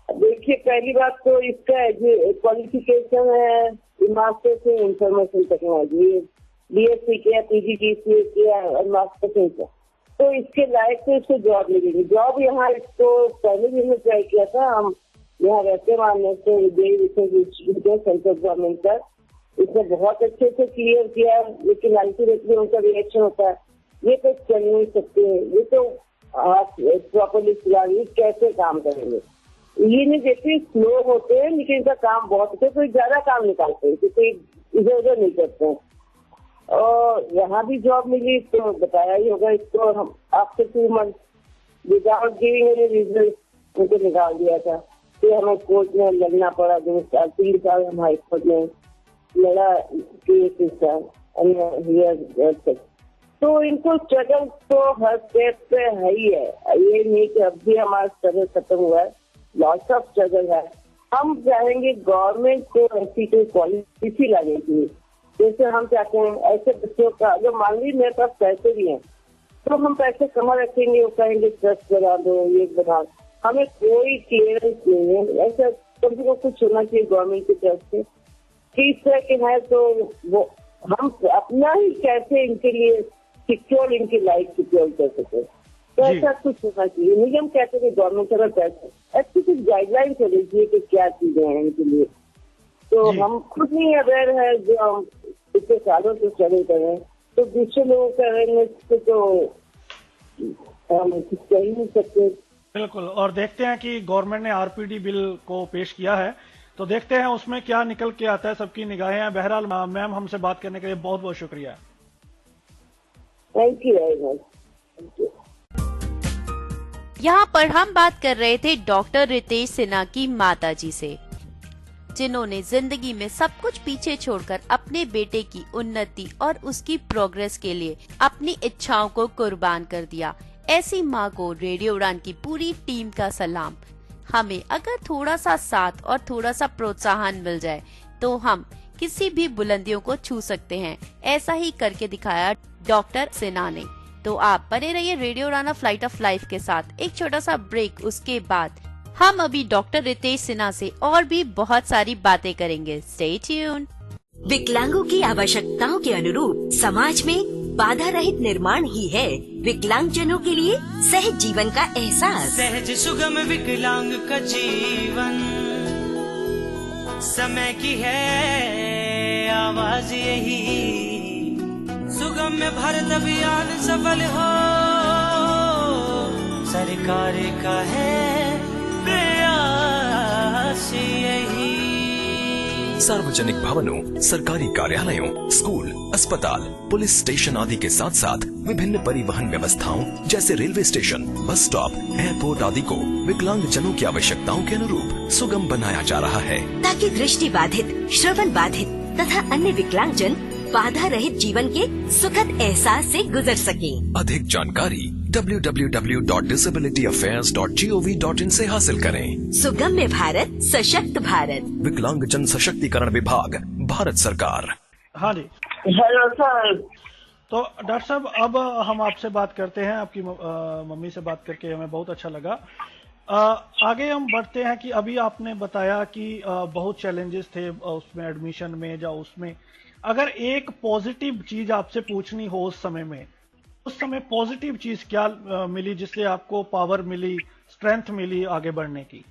S7: देखिए पहली बात तो इसका क्वालिफिकेशन है masters in information technology, BSc किया, PGDCA किया और मास्टर्स का, तो इसके लायक तो इसको जॉब मिलेगी। जॉब यहाँ इसको पहले भी हमने ट्राई किया था, हम यहाँ रहते मानने से सेंट्रल गवर्नमेंट का, इसने बहुत अच्छे से क्लियर किया, लेकिन अल्टीमेटली उनका रिएक्शन होता है ये तो चल नहीं सकते, ये तो प्रॉपरली कैसे काम करेंगे, ये नहीं देखते, स्लो होते हैं लेकिन इनका काम बहुत होता है, तो ज्यादा काम निकालते हैं क्योंकि इधर उधर नहीं करते हैं। और यहाँ भी जॉब मिली तो बताया ही होगा इसको, हम after 2 month without giving any reason उनको निकाल दिया था। फिर हमें कोर्ट में लड़ना पड़ा, 3 साल हम हाई कोर्ट में लड़ा तो इनको स्ट्रगल तो हर स्टेप पे है ही है, ये नहीं कि अब भी हमारा स्ट्रगल खत्म हुआ है, लॉट्स ऑफ स्ट्रगल है। हम चाहेंगे गवर्नमेंट को ऐसी कोई पॉलिसी लाने की, जैसे हम चाहते हैं ऐसे बच्चों का, अगर मान लीजिए मेरे पास पैसे भी हैं तो हम पैसे कहाँ रखेंगे, वो कहेंगे ट्रस्ट बना दो, ये बना, हमें कोई क्लियरेंस नहीं है। ऐसा कम से कम कुछ होना चाहिए गवर्नमेंट की तरफ से, इस तरह के है तो वो हम अपना ही कैसे इनके लिए सिक्योर, इनकी लाइफ सिक्योर कर सके, तो ऐसा कुछ होना चाहिए। नहीं हम कहते कि गवर्नमेंट अगर पैसे ऐसी कुछ गाइडलाइंस होनी चाहिए कि क्या चीजें हैं इनके लिए, तो हम खुद नहीं अवेयर है जो हम इतने सालों से स्ट्रगल कर रहे हैं, तो दूसरे लोगों का अवेयरनेस से तो हम कुछ कह ही नहीं सकते।
S6: बिल्कुल, और देखते हैं कि गवर्नमेंट ने आरपीडी बिल को पेश किया है, तो देखते हैं उसमें क्या निकल के आता है, सबकी निगाहें हैं। बहरहाल मैम हमसे बात करने के लिए बहुत बहुत शुक्रिया।
S7: Thank you very much.
S8: यहाँ पर हम बात कर रहे थे डॉक्टर रितेश सिन्हा की माताजी से, जिन्होंने जिंदगी में सब कुछ पीछे छोड़कर अपने बेटे की उन्नति और उसकी प्रोग्रेस के लिए अपनी इच्छाओं को कुर्बान कर दिया। ऐसी माँ को रेडियो उड़ान की पूरी टीम का सलाम। हमें अगर थोड़ा सा साथ और थोड़ा सा प्रोत्साहन मिल जाए तो हम किसी भी बुलंदियों को छू सकते हैं। ऐसा ही करके दिखाया डॉक्टर सिन्हा ने। तो आप बने रहिए रेडियो उड़ान फ्लाइट ऑफ लाइफ के साथ। एक छोटा सा ब्रेक, उसके बाद हम अभी डॉक्टर रितेश सिन्हा से और भी बहुत सारी बातें करेंगे। Stay tune.
S13: विकलांगों की आवश्यकताओं के अनुरूप समाज में बाधा रहित निर्माण ही है विकलांगजनों के लिए सहज जीवन का एहसास।
S14: सहज सुगम विकलांग का जीवन, समय की है आवाज यही, सुगम में भारत अभियान सफल हो, सरकार का है प्रयास यही।
S15: सार्वजनिक भवनों, सरकारी कार्यालयों, स्कूल, अस्पताल, पुलिस स्टेशन आदि के साथ साथ विभिन्न परिवहन व्यवस्थाओं जैसे railway station, bus stop, airport आदि को विकलांग जनों की आवश्यकताओं के अनुरूप सुगम बनाया जा रहा है,
S13: ताकि दृष्टि बाधित, श्रवण बाधित तथा अन्य विकलांग जन बाधा रहित जीवन के सुखद एहसास से गुजर सकें।
S15: अधिक जानकारी www.disabilityaffairs.gov.in से हासिल करें।
S13: सुगम्य भारत, सशक्त भारत,
S15: विकलांग जन सशक्तिकरण विभाग, भारत सरकार।
S6: हाँ जी,
S7: हेलो सर।
S6: तो डॉक्टर साहब, अब हम आपसे बात करते हैं। आपकी मम्मी से बात करके हमें बहुत अच्छा लगा। आगे हम बढ़ते हैं कि अभी आपने बताया कि बहुत चैलेंजेस थे उसमें, एडमिशन में या उसमें। अगर एक पॉजिटिव चीज आपसे पूछनी हो उस समय पॉजिटिव चीज क्या मिली जिससे आपको पावर मिली, स्ट्रेंथ मिली आगे बढ़ने की?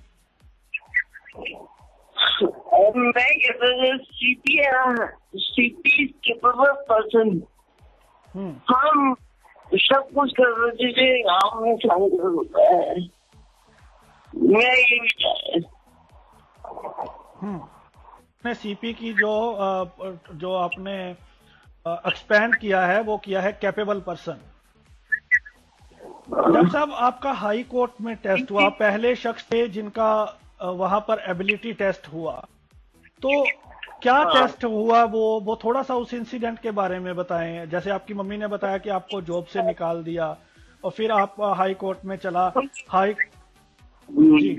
S7: मैं कहता हूँ सीपी कैपेबल पर्सन, हम सब कुछ कर रहे थे, हम इंसान कर होता है। मैं ये विचार
S6: है सीपी की जो आपने एक्सपैंड किया है वो किया है कैपेबल पर्सन। डॉक्टर साहब, आपका हाई कोर्ट में टेस्ट हुआ, पहले शख्स थे जिनका वहां पर एबिलिटी टेस्ट हुआ, तो क्या टेस्ट हुआ वो थोड़ा सा उस इंसिडेंट के बारे में बताएं। जैसे आपकी मम्मी ने बताया कि आपको जॉब से निकाल दिया और फिर आप हाई कोर्ट में चला। जी,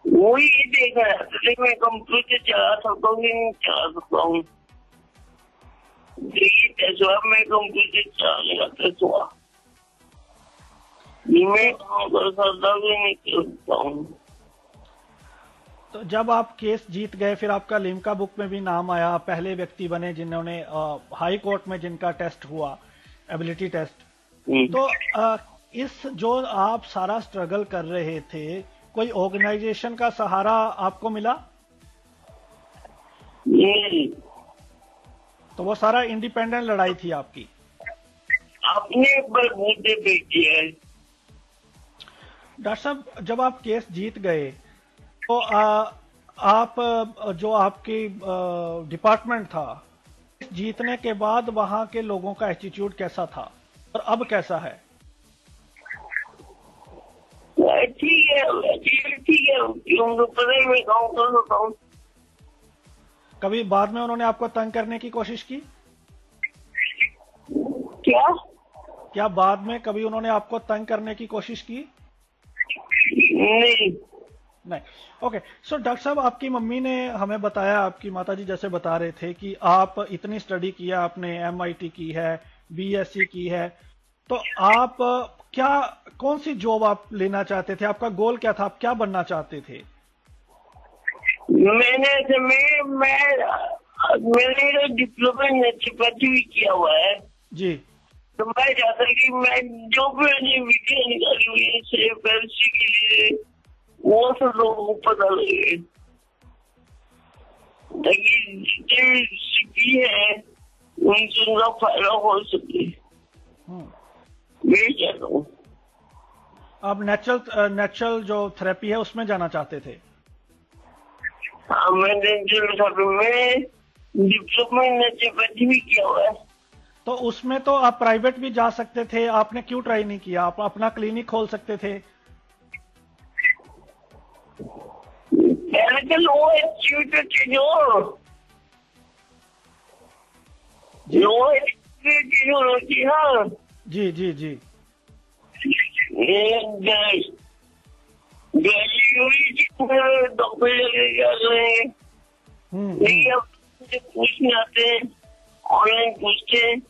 S7: वही देखा है, मैं कंप्यूटर चला सकता हूँ, नहीं चला सकता हूँ। मैं कंप्यूटर चलाने का टेस्ट हुआ, मैं काम कर सकता हूँ, नहीं कर सकता हूँ।
S6: तो जब आप केस जीत गए, फिर आपका लिम्का बुक में भी नाम आया, पहले व्यक्ति बने जिन्होंने हाई कोर्ट में जिनका टेस्ट हुआ, एबिलिटी टेस्ट। तो इस जो आप सारा स्ट्रगल कर रहे थे, कोई ऑर्गेनाइजेशन का सहारा आपको मिला? तो वो सारा इंडिपेंडेंट लड़ाई थी आपकी?
S7: अपने बलबूते पे किया है।
S6: डॉक्टर साहब, जब आप केस जीत गए तो आप जो आपकी डिपार्टमेंट था, जीतने के बाद वहां के लोगों का एटीट्यूड कैसा था और अब कैसा है?
S7: ठीक है, उनको पता है मैं काम कर सकता हूँ।
S6: कभी बाद में उन्होंने आपको तंग करने की कोशिश की? क्या बाद में कभी उन्होंने आपको तंग करने की कोशिश की?
S7: नहीं।
S6: ओके, सो डॉक्टर साहब, आपकी मम्मी ने हमें बताया, आपकी माताजी जैसे बता रहे थे कि आप इतनी स्टडी किया, आपने MIT की है, BSc की है, तो आप कौन सी जॉब आप लेना चाहते थे? आपका गोल क्या था? आप क्या बनना चाहते थे?
S7: मैंने डिप्लोमा नेचुरोपैथी भी किया हुआ है
S6: जी।
S7: तो मैं चाहता कि मैं जो भी मैंने वीडियो निकाली हुई है पैरसी के लिए, वो सब लोगों को पता लगे, ताकि जितने भी सीपी है उनसे उनका फायदा हो सके। मैं चाहता हूँ।
S6: आप नेचुरल जो थेरेपी है उसमें जाना चाहते थे?
S7: हाँ, मैं डिप्लोमा नेचुरोपैथी भी किया हुआ है।
S6: तो उसमें तो आप प्राइवेट भी जा सकते थे, आपने क्यों ट्राई नहीं किया? आप अपना क्लिनिक खोल सकते थे। जी जी जी।
S7: पूछने आते हैं, ऑनलाइन पूछते हैं।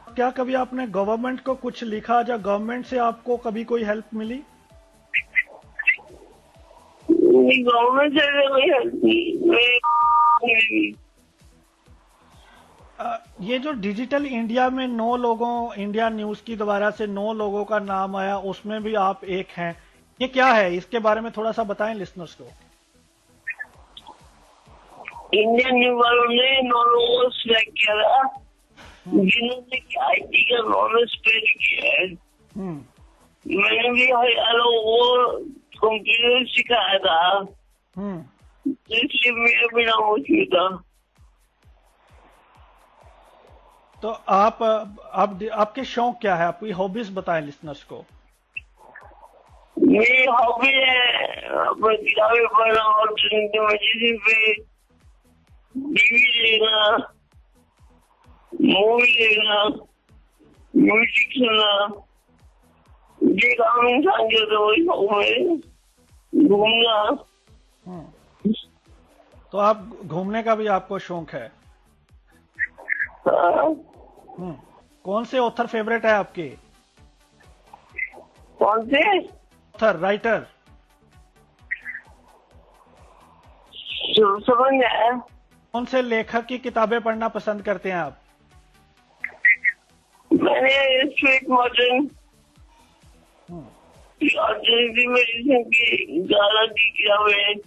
S6: क्या कभी आपने गवर्नमेंट को कुछ लिखा, या गवर्नमेंट से आपको कभी कोई हेल्प मिली?
S7: गवर्नमेंट से कोई हेल्प नहीं।
S6: ये जो डिजिटल इंडिया में 9 लोगों, इंडिया न्यूज की द्वारा से 9 लोगों का नाम आया, उसमें भी आप एक हैं, ये क्या है? इसके बारे में थोड़ा सा बताएं लिसनर्स को।
S7: इंडियन न्यूज वालों ने 9 लोगों को सिलेक्ट किया था जिन्होंने IT का नॉलेज स्प्रेड किया है। मैंने भी हर लोगों को कंप्यूटर सिखाया था, इसलिए मेरा भी नाम हो चुका था।
S6: तो आपके शौक क्या है? आपकी हॉबीज बताएं लिसनर्स को।
S7: मेरी हॉबी है किताबें पढ़ना और मस्जिद पे टीवी लेना, मूवी लेना, म्यूजिक सुनना। ये काम इंसान के तो वही शौक है, घूमना।
S6: तो आप घूमने का भी आपको शौक है? कौन से ऑथर फेवरेट है आपके?
S7: कौन से
S6: ऑथर, राइटर?
S7: समझ में आया।
S6: कौन से लेखक की किताबें पढ़ना पसंद करते हैं आप?
S7: मैंने स्ट्रीट मॉडर्न मेडिसिन की गाला की किताबें।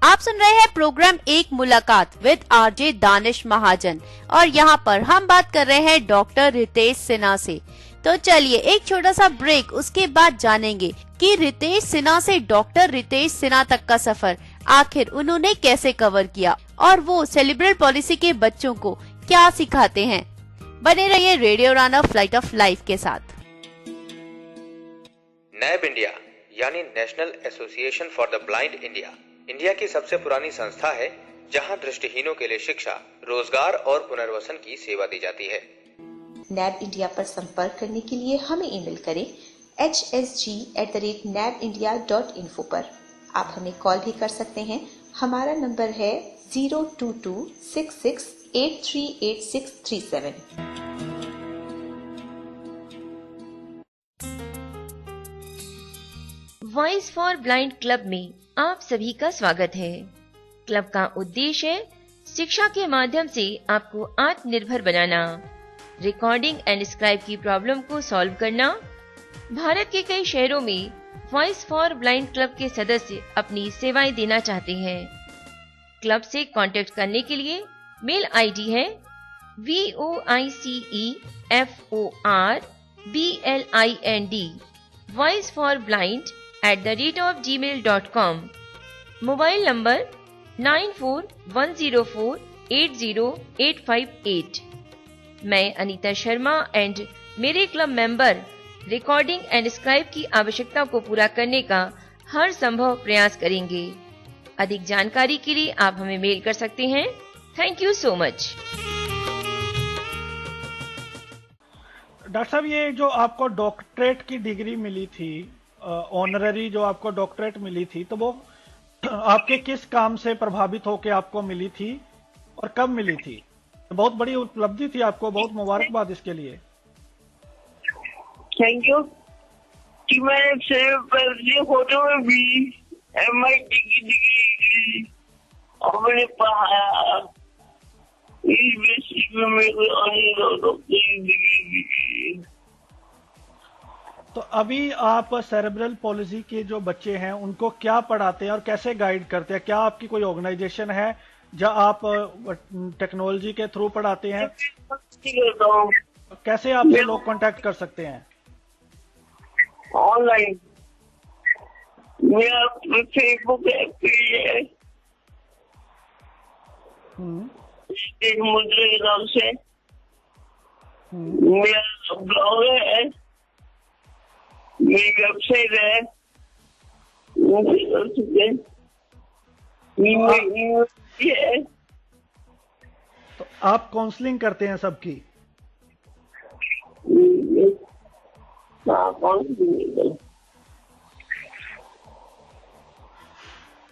S8: आप सुन रहे हैं प्रोग्राम एक मुलाकात विद आरजे दानिश महाजन, और यहाँ पर हम बात कर रहे हैं डॉक्टर रितेश सिन्हा से। तो चलिए एक छोटा सा ब्रेक, उसके बाद जानेंगे कि रितेश सिन्हा से डॉक्टर रितेश सिन्हा तक का सफर आखिर उन्होंने कैसे कवर किया, और वो सेलिब्रल पॉलिसी के बच्चों को क्या सिखाते हैं। बने रहिए रेडियो उड़ान फ्लाइट ऑफ लाइफ के साथ।
S16: नैब इंडिया यानी national association for the blind India की सबसे पुरानी संस्था है, जहां दृष्टिहीनों के लिए शिक्षा, रोजगार और पुनर्वसन की सेवा दी जाती है।
S17: नैब इंडिया पर संपर्क करने के लिए हमें ईमेल करें hsg@nabindia.info पर। आप हमें कॉल भी कर सकते हैं। हमारा नंबर है 02266838637।
S18: वॉइस फॉर ब्लाइंड क्लब में आप सभी का स्वागत है। क्लब का उद्देश्य है शिक्षा के माध्यम से आपको आत्मनिर्भर बनाना, रिकॉर्डिंग एंड स्क्राइब की प्रॉब्लम को सॉल्व करना। भारत के कई शहरों में वॉइस फॉर ब्लाइंड क्लब के सदस्य अपनी सेवाएं देना चाहते हैं। क्लब से कांटेक्ट करने के लिए मेल आईडी है voiceforblind voiceforblind@gmail.com। Mobile number 9410480858। मैं अनीता शर्मा एंड मेरे club member recording and scribe की आवश्यकता को पूरा करने का हर संभव प्रयास करेंगे। अधिक जानकारी के लिए आप हमें मेल कर सकते हैं। Thank you so much.
S6: Doctor साहब, ये जो आपको डॉक्टरेट की डिग्री मिली थी, ऑनररी जो आपको डॉक्टरेट मिली थी, तो वो आपके किस काम से प्रभावित होकर आपको मिली थी और कब मिली थी? बहुत बड़ी उपलब्धि थी आपको, बहुत मुबारकबाद इसके लिए।
S7: थैंक यू कि मैंने सिर्फ फोटो में भी MIT की डिग्री और मैंने पढ़ाया, इस बेसिस पे मेरे को डॉक्टरी डिग्री दी।
S6: तो अभी आप सेरेब्रल पॉलिसी के जो बच्चे हैं उनको क्या पढ़ाते हैं और कैसे गाइड करते हैं? क्या आपकी कोई ऑर्गेनाइजेशन है जहां आप टेक्नोलॉजी के थ्रू पढ़ाते हैं? कैसे आपसे लोग कांटेक्ट कर सकते हैं?
S7: ऑनलाइन मेरा फेसबुक पेज है, मुद्रा के नाम से मेरा ब्लॉग है, मेरी वेबसाइट है, है।
S6: तो आप काउंसलिंग करते हैं सबकी?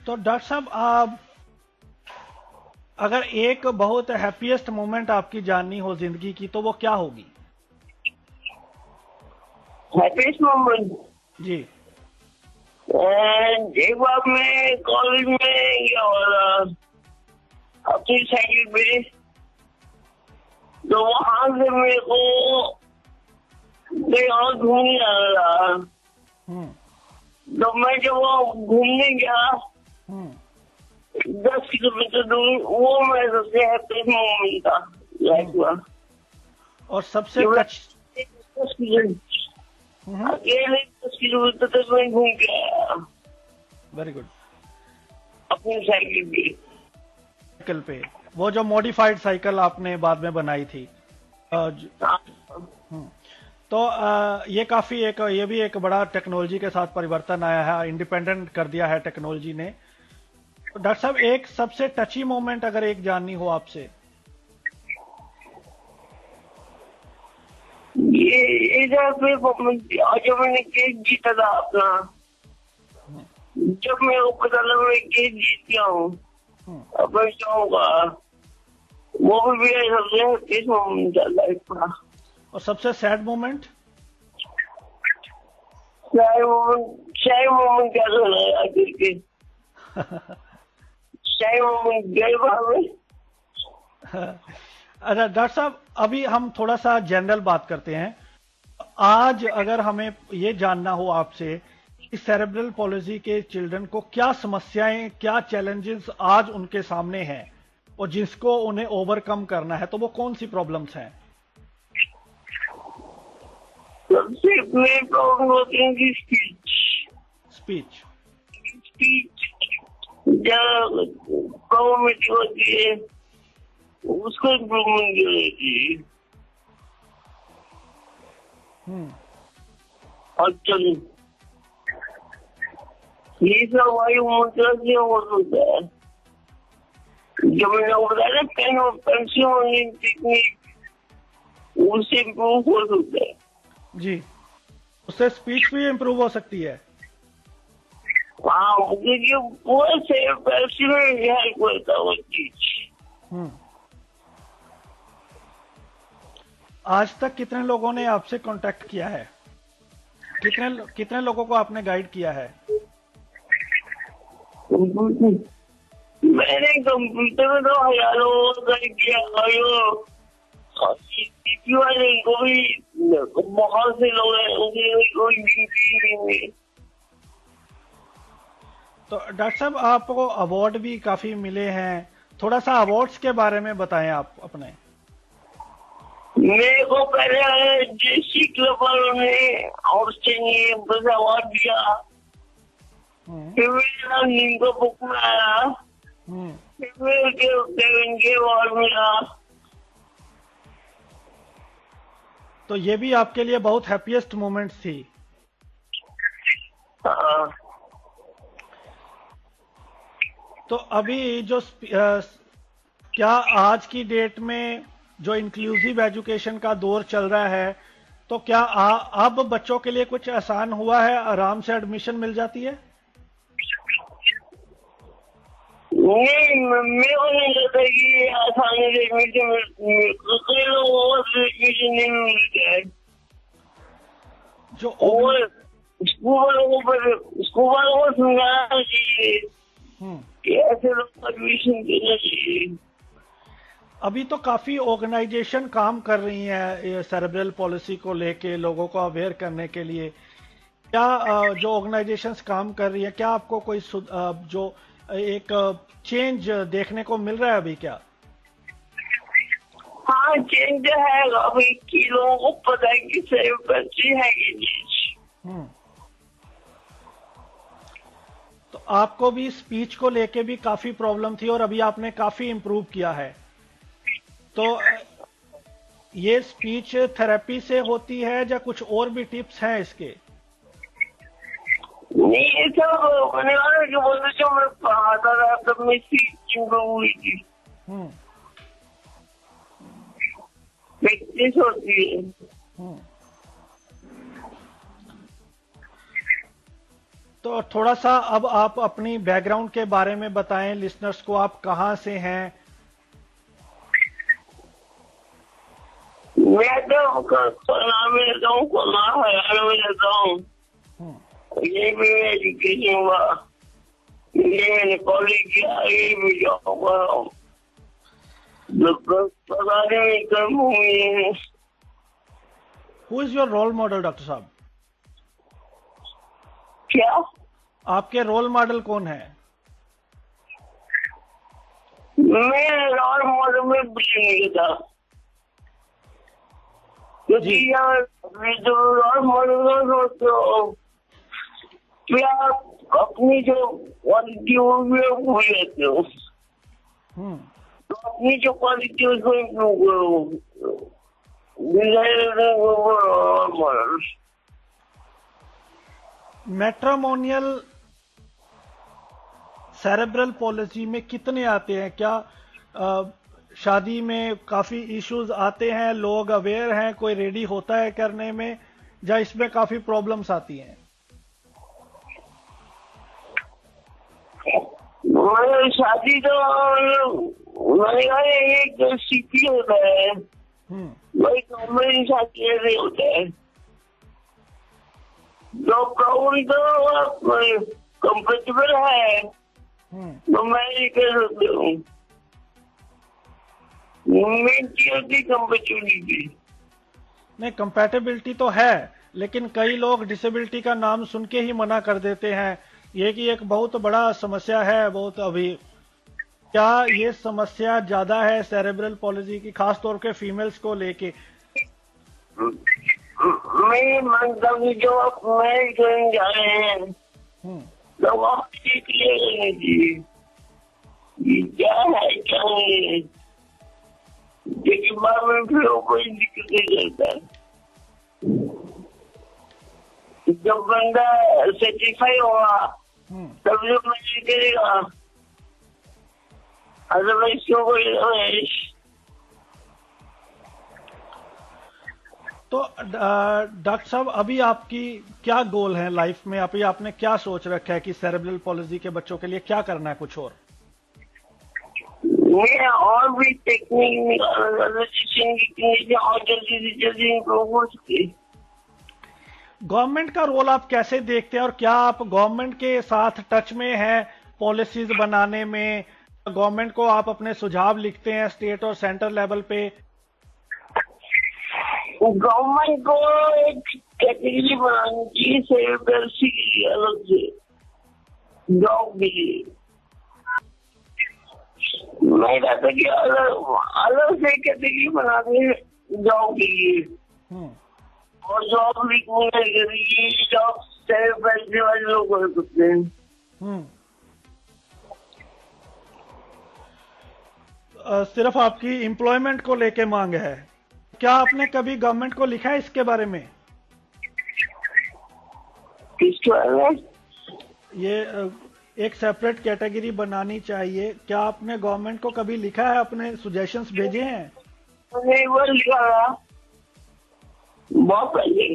S6: तो डॉक्टर साहब, आप अगर एक बहुत हैप्पीएस्ट मोमेंट आपकी जाननी हो जिंदगी की, तो वो क्या होगी?
S7: Happiest moment?
S6: जी।
S7: एक बार मैं कॉलेज में गया वाला अपनी साइकिल पे, तो वहां से मेरे को कहीं और घूमने जाना रहा। तो मैं जब वो घूमने गया 10 किलोमीटर दूर, वो मेरा सबसे हैप्पीएस्ट मोमेंट था लाइफ का।
S6: और सबसे
S7: अकेले 10 किलोमीटर तक मैं घूम के आया।
S6: Very good.
S7: अपनी साइकिल पे।
S6: साइकिल पे, वो जो मॉडिफाइड साइकिल आपने बाद में बनाई थी। तो ये काफी ये भी एक बड़ा टेक्नोलॉजी के साथ परिवर्तन आया है, इंडिपेंडेंट कर दिया है टेक्नोलॉजी ने। तो डॉक्टर साहब, एक सबसे टची मोमेंट अगर एक जाननी हो आपसे?
S7: ये जब मैंने केस जीता था अपना, जब मेरे को पता लगा मैं केस जीत गया हूँ अपने शो का, वो भी सबसे हैप्पीएस्ट मोमेंट था लाइफ का।
S6: और सबसे सैड मोमेंट?
S7: सैड मोमेंट क्या कहना है आखिर के? सैड मोमेंट गए भावे।
S6: अच्छा डॉक्टर साहब, अभी हम थोड़ा सा जनरल बात करते हैं। आज अगर हमें ये जानना हो आपसे कि सेरेब्रल पॉलिसी के चिल्ड्रन को क्या समस्याएं, क्या चैलेंजेस आज उनके सामने हैं और जिसको उन्हें ओवरकम करना है, तो वो कौन सी प्रॉब्लम्स हैं?
S7: सबसे मेन प्रॉब्लम होती है कि स्पीच प्रॉब्लम होती है, उसको इम्प्रूवमेंट की। अच्छा, ये सब वायु मुद्रा से हो सकता है। जब मैंने बताया पेन और पेंसिल टेक्निक, उससे इम्प्रूव हो सकता है।
S6: जी, उससे स्पीच भी इम्प्रूव हो सकती है।
S7: हाँ, क्योंकि पूरे से पेंसिल में हेल्प करता है वो चीज।
S6: आज तक कितने लोगों ने आपसे कांटेक्ट किया है? कितने लोगों को आपने गाइड किया है?
S7: मैंने कंप्यूटर में तो हजारों गाइड किया, वाले को भी बहुत से लोग हैं, कोई नहीं।
S6: तो डॉक्टर साहब, आपको अवार्ड भी काफी मिले हैं, थोड़ा सा अवार्ड्स के बारे में बताएं आप अपने।
S7: मेरे को पहले जेसी क्लब वालों ने आउटस्टैंडिंग एम्प्रेस अवार्ड दिया, फिर मेरा नींद बुक में आया, फिर मेरे अवार्ड मिला।
S6: तो ये भी आपके लिए बहुत हैप्पीएस्ट मोमेंट्स थी।
S7: हाँ।
S6: तो अभी जो क्या आज की डेट में जो इंक्लूसिव एजुकेशन का दौर चल रहा है, तो क्या अब बच्चों के लिए कुछ आसान हुआ है, आराम से एडमिशन मिल जाती है?
S7: नहीं, मेरे को नहीं लगता कि आसानी से एडमिशन कई लोगों को एडमिशन नहीं मिलता है।
S6: जो
S7: स्कूल वालों को समझाना चाहिए कि ऐसे लोग को एडमिशन देना चाहिए।
S6: अभी तो काफी ऑर्गेनाइजेशन काम कर रही हैं सेरेब्रल पॉलिसी को लेके, लोगों को अवेयर करने के लिए। क्या जो ऑर्गेनाइजेशंस काम कर रही हैं, क्या आपको कोई जो एक चेंज देखने को मिल रहा है अभी क्या?
S7: हाँ, चेंज है अभी कि लोगों को पता है कि सेरेब्रल है ये चीज।
S6: तो आपको भी स्पीच को लेके भी काफी प्रॉब्लम थी और अभी आपने काफी इम्प्रूव किया है। तो ये स्पीच थेरेपी से होती है या कुछ और भी टिप्स हैं इसके?
S7: नहीं, ये सब मैंने कहा कि बोलते जो मैं पढ़ाता रहा तब में स्पीच इम्प्रूव हुई थी। प्रैक्टिस होती है।
S6: तो थोड़ा सा अब आप अपनी बैकग्राउंड के बारे में बताएं लिसनर्स को, आप कहाँ से हैं?
S7: मैं तो कोलार में रहता हूँ, कोलार हरियाणा में रहता हूँ। ये भी एजुकेशन हुआ, ये मैंने कॉलेज किया, ये भी जॉब कर रहा हूँ।
S6: Who is your role model doctor साहब?
S7: क्या?
S6: आपके रोल मॉडल कौन है?
S7: मैं रोल मॉडल में बिलीव नहीं करता, क्योंकि यार जो रोल मॉडल सोचते हो क्या अपनी जो क्वालिटी होगी वो भूल जाते हो। तो अपनी जो क्वालिटी उसको इम्प्रूव करो।
S6: मैट्रिमोनियल सेरेब्रल पॉलिसी में कितने आते हैं? क्या शादी में काफी इश्यूज आते हैं, लोग अवेयर हैं, कोई रेडी होता है करने में, या इसमें काफी प्रॉब्लम्स आती हैं?
S7: शादी तो मैंने कहा एक सीपी होता है, वही गवर्नमेंट शादी ऐसे होता है। जो कहूँ तो कंफर्टेबल है तो मैं ये कह सकती हूँ। मेन चीज होती कंपेटिबिलिटी।
S6: नहीं, कंपैटिबिलिटी तो है, लेकिन कई लोग डिसेबिलिटी का नाम सुन के ही मना कर देते हैं। ये कि एक बहुत बड़ा समस्या है बहुत अभी। क्या ये समस्या ज्यादा है सेरेब्रल पॉलिसी की, खास तौर पे फीमेल्स को लेके?
S7: मैं मानता हूँ जो मैं जोइन जा रहे हैं तो वहाँ क्लियर करनी चाहिए क्या है क्या नहीं, लेकिन बाद में फिर कोई दिक्कत नहीं करता। जब बंदा सेटिस्फाई होगा तब जो मैंने करेगा, अदरवाइज क्यों कोई।
S6: तो डॉक्टर साहब अभी आपकी क्या गोल है लाइफ में? अभी आपने क्या सोच रखा है कि सेरेब्रल पॉलिसी के बच्चों के लिए क्या करना है कुछ और?
S7: मैं और भी टेक्निक निकालना और जल्दी से जल्दी इम्प्रूव हो सके।
S6: गवर्नमेंट का रोल आप कैसे देखते हैं, और क्या आप गवर्नमेंट के साथ टच में हैं पॉलिसीज बनाने में? गवर्नमेंट को आप अपने सुझाव लिखते हैं स्टेट और सेंटर लेवल पे?
S7: गवर्नमेंट को एक कैटेगरी बनानी चाहिए सेरेब्रल की अलग से जॉब के लिए। मैं कहता कि अलग से कैटेगरी बना दे जॉब के लिए, और जॉब लिखने के लिए जॉब सेरेब्रल से वाले लोग कर सकते हैं।
S6: सिर्फ आपकी एम्प्लॉयमेंट को लेके मांग है? क्या आपने कभी गवर्नमेंट को लिखा है इसके बारे में?
S7: किसके बारे में?
S6: ये एक सेपरेट कैटेगरी बनानी चाहिए, क्या आपने गवर्नमेंट को कभी लिखा है, अपने सुजेशंस भेजे हैं?
S7: नहीं, वो लिखा था बहुत पहले।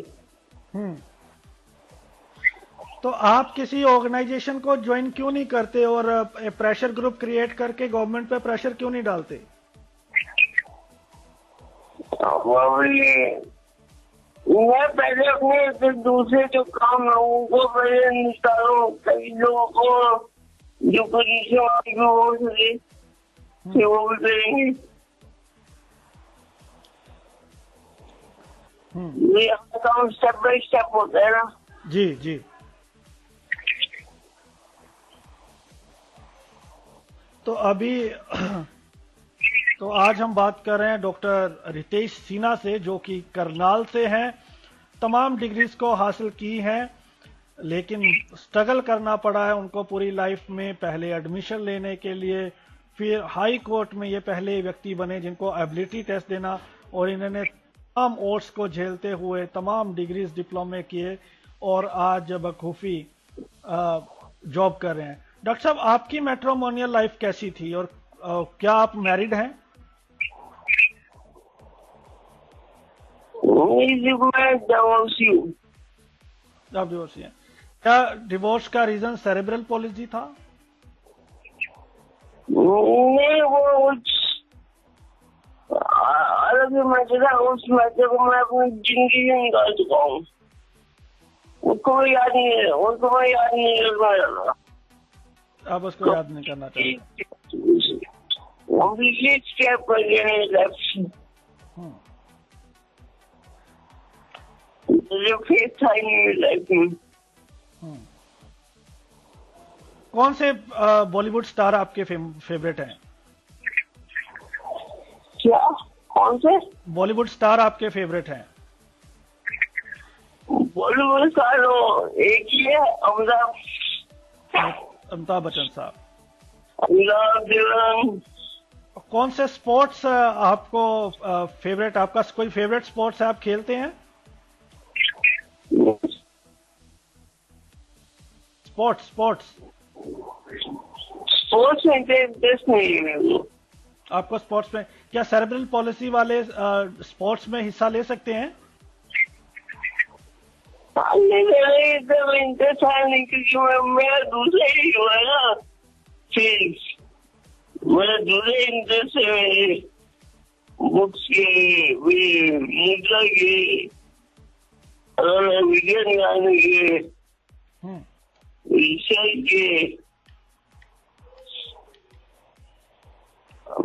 S6: तो आप किसी ऑर्गेनाइजेशन को ज्वाइन क्यों नहीं करते और प्रेशर ग्रुप क्रिएट करके गवर्नमेंट पे प्रेशर क्यों नहीं डालते?
S7: मैं पहले अपने दूसरे जो काम है उनको पहले निकालो, कई लोगों को जो पोजीशन वाली हो सके फिर वो भी करेंगे। ये काम स्टेप बाय स्टेप होता है ना।
S6: जी जी। तो अभी तो आज हम बात कर रहे हैं डॉक्टर रितेश सिन्हा से, जो कि करनाल से हैं। तमाम डिग्रीज को हासिल की हैं, लेकिन स्ट्रगल करना पड़ा है उनको पूरी लाइफ में। पहले एडमिशन लेने के लिए, फिर हाई कोर्ट में ये पहले व्यक्ति बने जिनको एबिलिटी टेस्ट देना, और इन्होंने तमाम ओट्स को झेलते हुए तमाम डिग्रीज डिप्लोमे किए और आज बखूफी जॉब कर रहे हैं। डॉक्टर साहब, आपकी मैट्रिमोनियल लाइफ कैसी थी और क्या आप मैरिड हैं? आप डिवोर्सी हैं। क्या डिवोर्स का रीजन सेरेब्रल पॉलिसी था?
S7: नहीं, वो अलग ही मैटर था। उस मैटर को मैं अपनी जिंदगी से निकाल चुका हूँ। उसको मैं याद नहीं है, करना।
S6: आप उसको याद नहीं करना चाहते?
S7: स्टेप कर लिया जो फेस था ही नहीं लाइफ में।
S6: कौन से बॉलीवुड स्टार आपके फेवरेट हैं?
S7: क्या? कौन से
S6: बॉलीवुड स्टार आपके फेवरेट हैं?
S7: बॉलीवुड स्टार एक ही है,
S6: अमिताभ बच्चन साहब।
S7: अमिताभ।
S6: कौन से स्पोर्ट्स आपको फेवरेट, आपका कोई फेवरेट स्पोर्ट्स है, आप खेलते हैं? स्पोर्ट्स
S7: में इंटरेस्ट नहीं है मेरे को।
S6: आपको स्पोर्ट्स में, क्या सेरेब्रल पॉलिसी वाले स्पोर्ट्स में हिस्सा ले सकते हैं?
S7: एकदम इंटरेस्ट है नहीं, क्योंकि मेरा दूसरे ही हुआ है ना फील्ड। मेरा दूसरे इंटरेस्ट है मेरे बुक्स के, मुद्रा के, वीडियो निकालने के, रिसर्च के।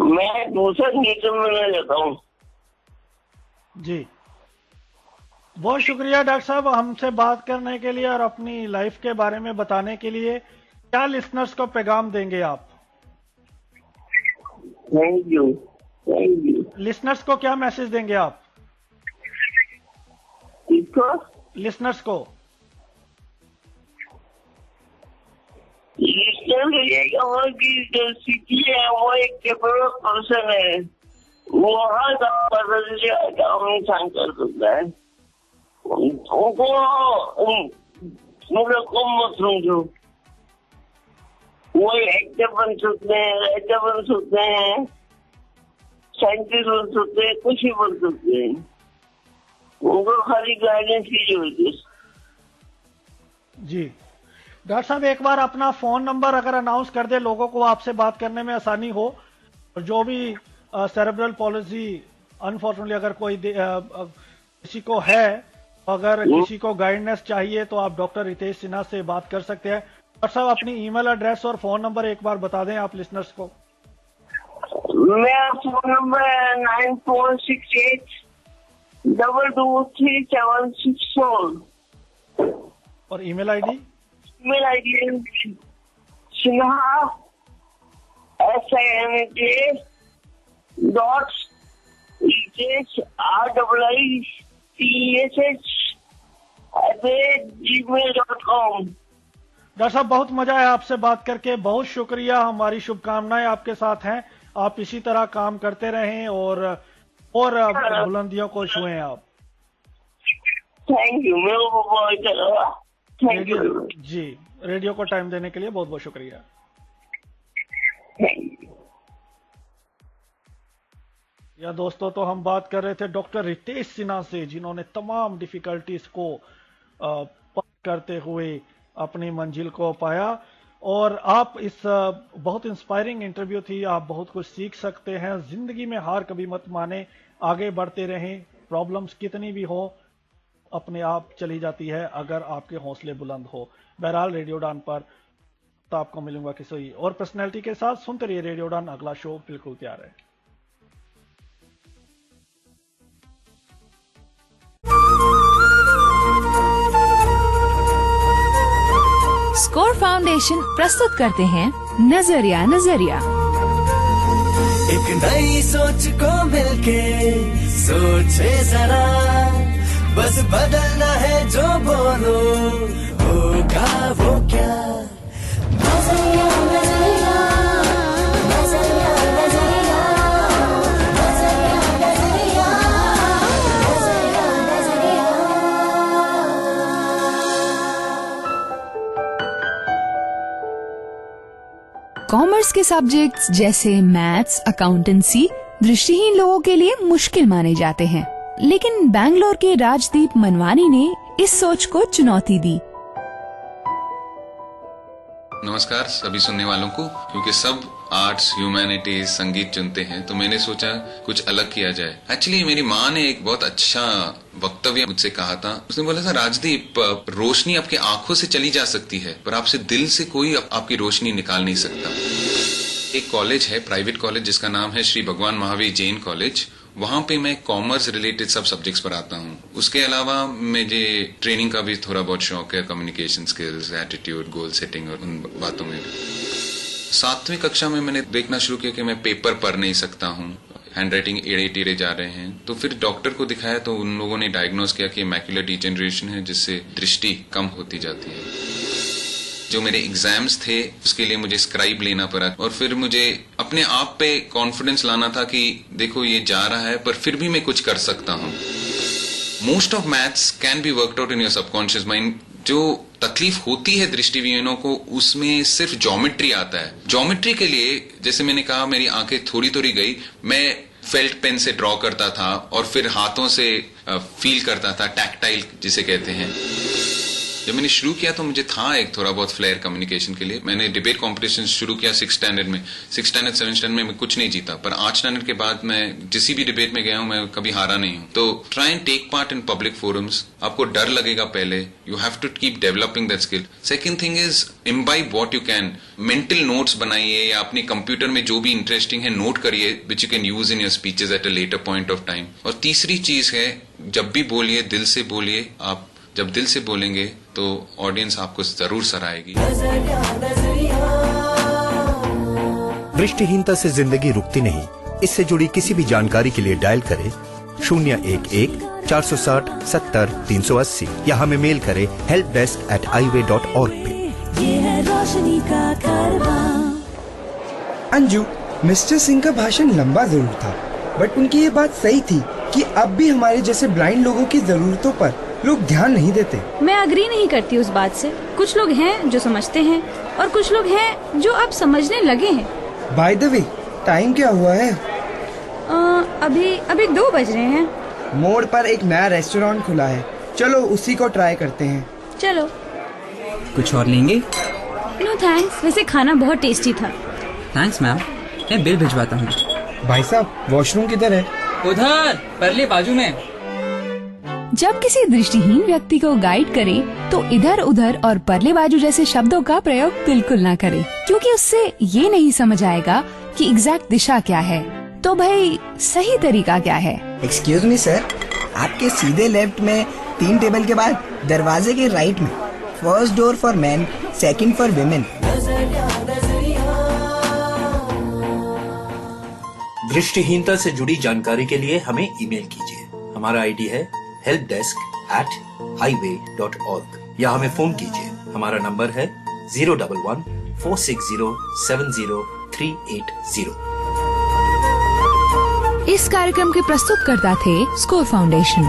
S7: मैं दूसरा नेचर में जाता हूँ।
S6: जी, बहुत शुक्रिया डॉक्टर साहब हमसे बात करने के लिए और अपनी लाइफ के बारे में बताने के लिए। क्या लिसनर्स को पैगाम देंगे आप?
S7: Thank you.
S6: लिसनर्स को क्या मैसेज देंगे आप?
S7: किसको?
S6: लिसनर्स को।
S7: जो सिटी है वो एक कैपेबल पर्सन है, वो हर काम इंसान कर सकता है। उनको मतलब कम मत समझो। वो एक्टर बन सकते हैं, राइटर बन सकते हैं, साइंटिस्ट बन सकते हैं, कुछ ही बन सकते हैं। उनको खाली गाइडेंस की जरूरत है।
S6: जी डॉक्टर साहब, एक बार अपना फोन नंबर अगर अनाउंस कर दे, लोगों को आपसे बात करने में आसानी हो। और जो भी सेरेब्रल पॉलिसी अनफॉर्चुनेटली अगर कोई किसी को है, अगर किसी को गाइडेंस चाहिए तो आप डॉक्टर रितेश सिन्हा से बात कर सकते हैं। डॉक्टर साहब, अपनी ईमेल एड्रेस और फोन नंबर एक बार बता दें आप लिसनर्स को।
S7: मेरा फोन नंबर है 9468223764
S6: और email ID?
S7: Email ID Sinha SINHRIITESS@gmail.com।
S6: Doctor साहब, बहुत मजा आया आपसे बात करके, बहुत शुक्रिया। हमारी शुभकामनाएं आपके साथ हैं। आप इसी तरह काम करते रहें और बुलंदियों को छुएं आप।
S7: Thank you. मेरे को बहुत अच्छा लगा। थैंक यू
S6: जी। रेडियो को टाइम देने के लिए बहुत बहुत शुक्रिया। या दोस्तों, तो हम बात कर रहे थे डॉक्टर रितेश सिन्हा से, जिन्होंने तमाम डिफिकल्टीज को पार करते हुए अपनी मंजिल को पाया। और आप इस बहुत इंस्पायरिंग इंटरव्यू थी, आप बहुत कुछ सीख सकते हैं। जिंदगी में हार कभी मत माने, आगे बढ़ते रहें। प्रॉब्लम्स कितनी भी हो, अपने आप चली जाती है अगर आपके हौसले बुलंद हो। बहरहाल रेडियो उड़ान पर तो आपको मिलूंगा किसी और पर्सनैलिटी के साथ। सुनते रहिए रेडियो उड़ान, अगला शो बिल्कुल तैयार है।
S19: स्कोर फाउंडेशन प्रस्तुत करते हैं नजरिया नजरिया।
S14: एक नई सोच को मिलके सोचे जरा, बस बदलना है जो बोलो, होगा वो क्या? नजरिया नजरिया नजरिया
S19: कॉमर्स के सब्जेक्ट्स जैसे मैथ्स, अकाउंटेंसी दृष्टिहीन लोगों के लिए मुश्किल माने जाते हैं, लेकिन बैंगलोर के राजदीप मनवानी ने इस सोच को चुनौती दी।
S20: नमस्कार सभी सुनने वालों को। क्योंकि सब आर्ट्स, ह्यूमैनिटीज, संगीत चुनते हैं तो मैंने सोचा कुछ अलग किया जाए। एक्चुअली मेरी माँ ने एक बहुत अच्छा वक्तव्य मुझसे कहा था। उसने बोला था, राजदीप, रोशनी आपकी आंखों से चली जा सकती है पर आपसे दिल से कोई आपकी रोशनी निकाल नहीं सकता। एक कॉलेज है, प्राइवेट कॉलेज, जिसका नाम है श्री भगवान महावीर जैन कॉलेज। वहाँ पे मैं कॉमर्स रिलेटेड सब सब्जेक्ट्स पढ़ाता हूँ। उसके अलावा मुझे ट्रेनिंग का भी थोड़ा बहुत शौक है, communication skills, attitude, goal setting और उन बातों में। 7वीं कक्षा में मैंने देखना शुरू किया कि मैं पेपर पढ़ नहीं सकता हूँ, हैंडराइटिंग एड़े टेढ़े जा रहे हैं। तो फिर डॉक्टर को दिखाया तो उन लोगों ने डायग्नोज किया कि मैक्यूलर डिजेनरेशन है, जिससे दृष्टि कम होती जाती है। जो मेरे एग्जाम्स थे उसके लिए मुझे स्क्राइब लेना पड़ा और फिर मुझे अपने आप पे कॉन्फिडेंस लाना था कि देखो ये जा रहा है पर फिर भी मैं कुछ कर सकता हूँ। Most of maths can be worked out in your subconscious mind. जो तकलीफ होती है दृष्टिहीनों को, उसमें सिर्फ ज्योमेट्री आता है। ज्योमेट्री के लिए, जैसे मैंने कहा, मेरी आंखें थोड़ी थोड़ी गई। मैं फेल्ट पेन से ड्रॉ करता था और फिर हाथों से फील करता था, टैक्टाइल जिसे कहते हैं। जब मैंने शुरू किया तो मुझे था एक थोड़ा बहुत फ्लेयर कम्युनिकेशन के लिए। मैंने डिबेट कॉम्पिटिशन शुरू किया 6th स्टैंडर्ड में। 6th स्टैंडर्ड 7th स्टैंडर्ड में मैं कुछ नहीं जीता, पर 8th स्टैंडर्ड के बाद मैं जिस भी डिबेट में गया हूं मैं कभी हारा नहीं हूं। तो try and take part in public forums. आपको डर लगेगा पहले, you have to keep developing that skill. Second thing is imbibe what you can. Mental notes बनाइए या अपने कंप्यूटर में जो भी इंटरेस्टिंग है नोट करिए, which you can use in your speeches at a later point of time. और तीसरी चीज है, जब भी बोलिए दिल से बोलिए। आप जब दिल से बोलेंगे तो ऑडियंस आपको जरूर सराहेगी।
S21: दृष्टिहीनता से जिंदगी रुकती नहीं। इससे जुड़ी किसी भी जानकारी के लिए डायल करें 011-460-70-380 या हमें मेल करें helpdesk@highway.org पे।
S22: ये है रोशनी का कारवां।
S23: अंजू, मिस्टर सिंह का भाषण लंबा जरूर था, बट उनकी ये बात सही थी कि अब भी हमारे जैसे ब्लाइंड लोगों की जरूरतों पर लोग ध्यान नहीं देते।
S10: मैं अग्री नहीं करती उस बात से। कुछ लोग हैं जो समझते हैं और कुछ लोग हैं जो अब समझने लगे हैं।
S23: बाय द वे, टाइम क्या हुआ है?
S10: अभी 2 बज रहे हैं।
S23: मोड़ पर एक नया रेस्टोरेंट खुला है, चलो उसी को ट्राई करते हैं।
S10: चलो।
S24: कुछ और लेंगे?
S10: नो थैंक्स, वैसे खाना बहुत टेस्टी था।
S24: थैंक्स मैम, मैं बिल भिजवाता हूँ।
S23: भाई साहब, वॉशरूम किधर है?
S24: उधर परले बाजू में।
S19: जब किसी दृष्टिहीन व्यक्ति को गाइड करें तो इधर उधर और परले बाजू जैसे शब्दों का प्रयोग बिल्कुल ना करें, क्योंकि उससे ये नहीं समझ आएगा कि एग्जैक्ट दिशा क्या है। तो भाई सही तरीका क्या है?
S23: एक्सक्यूज मी सर, आपके सीधे लेफ्ट में 3 टेबल के बाद दरवाजे के राइट में first door for man, second for women.
S21: दृष्टिहीनता से जुड़ी जानकारी के लिए हमें ईमेल कीजिए। हमारा आईडी है helpdesk@highway.org या हमें फोन कीजिए। हमारा नंबर है 011-460-70-380।
S19: इस कार्यक्रम के प्रस्तुतकर्ता थे स्कोर फाउंडेशन।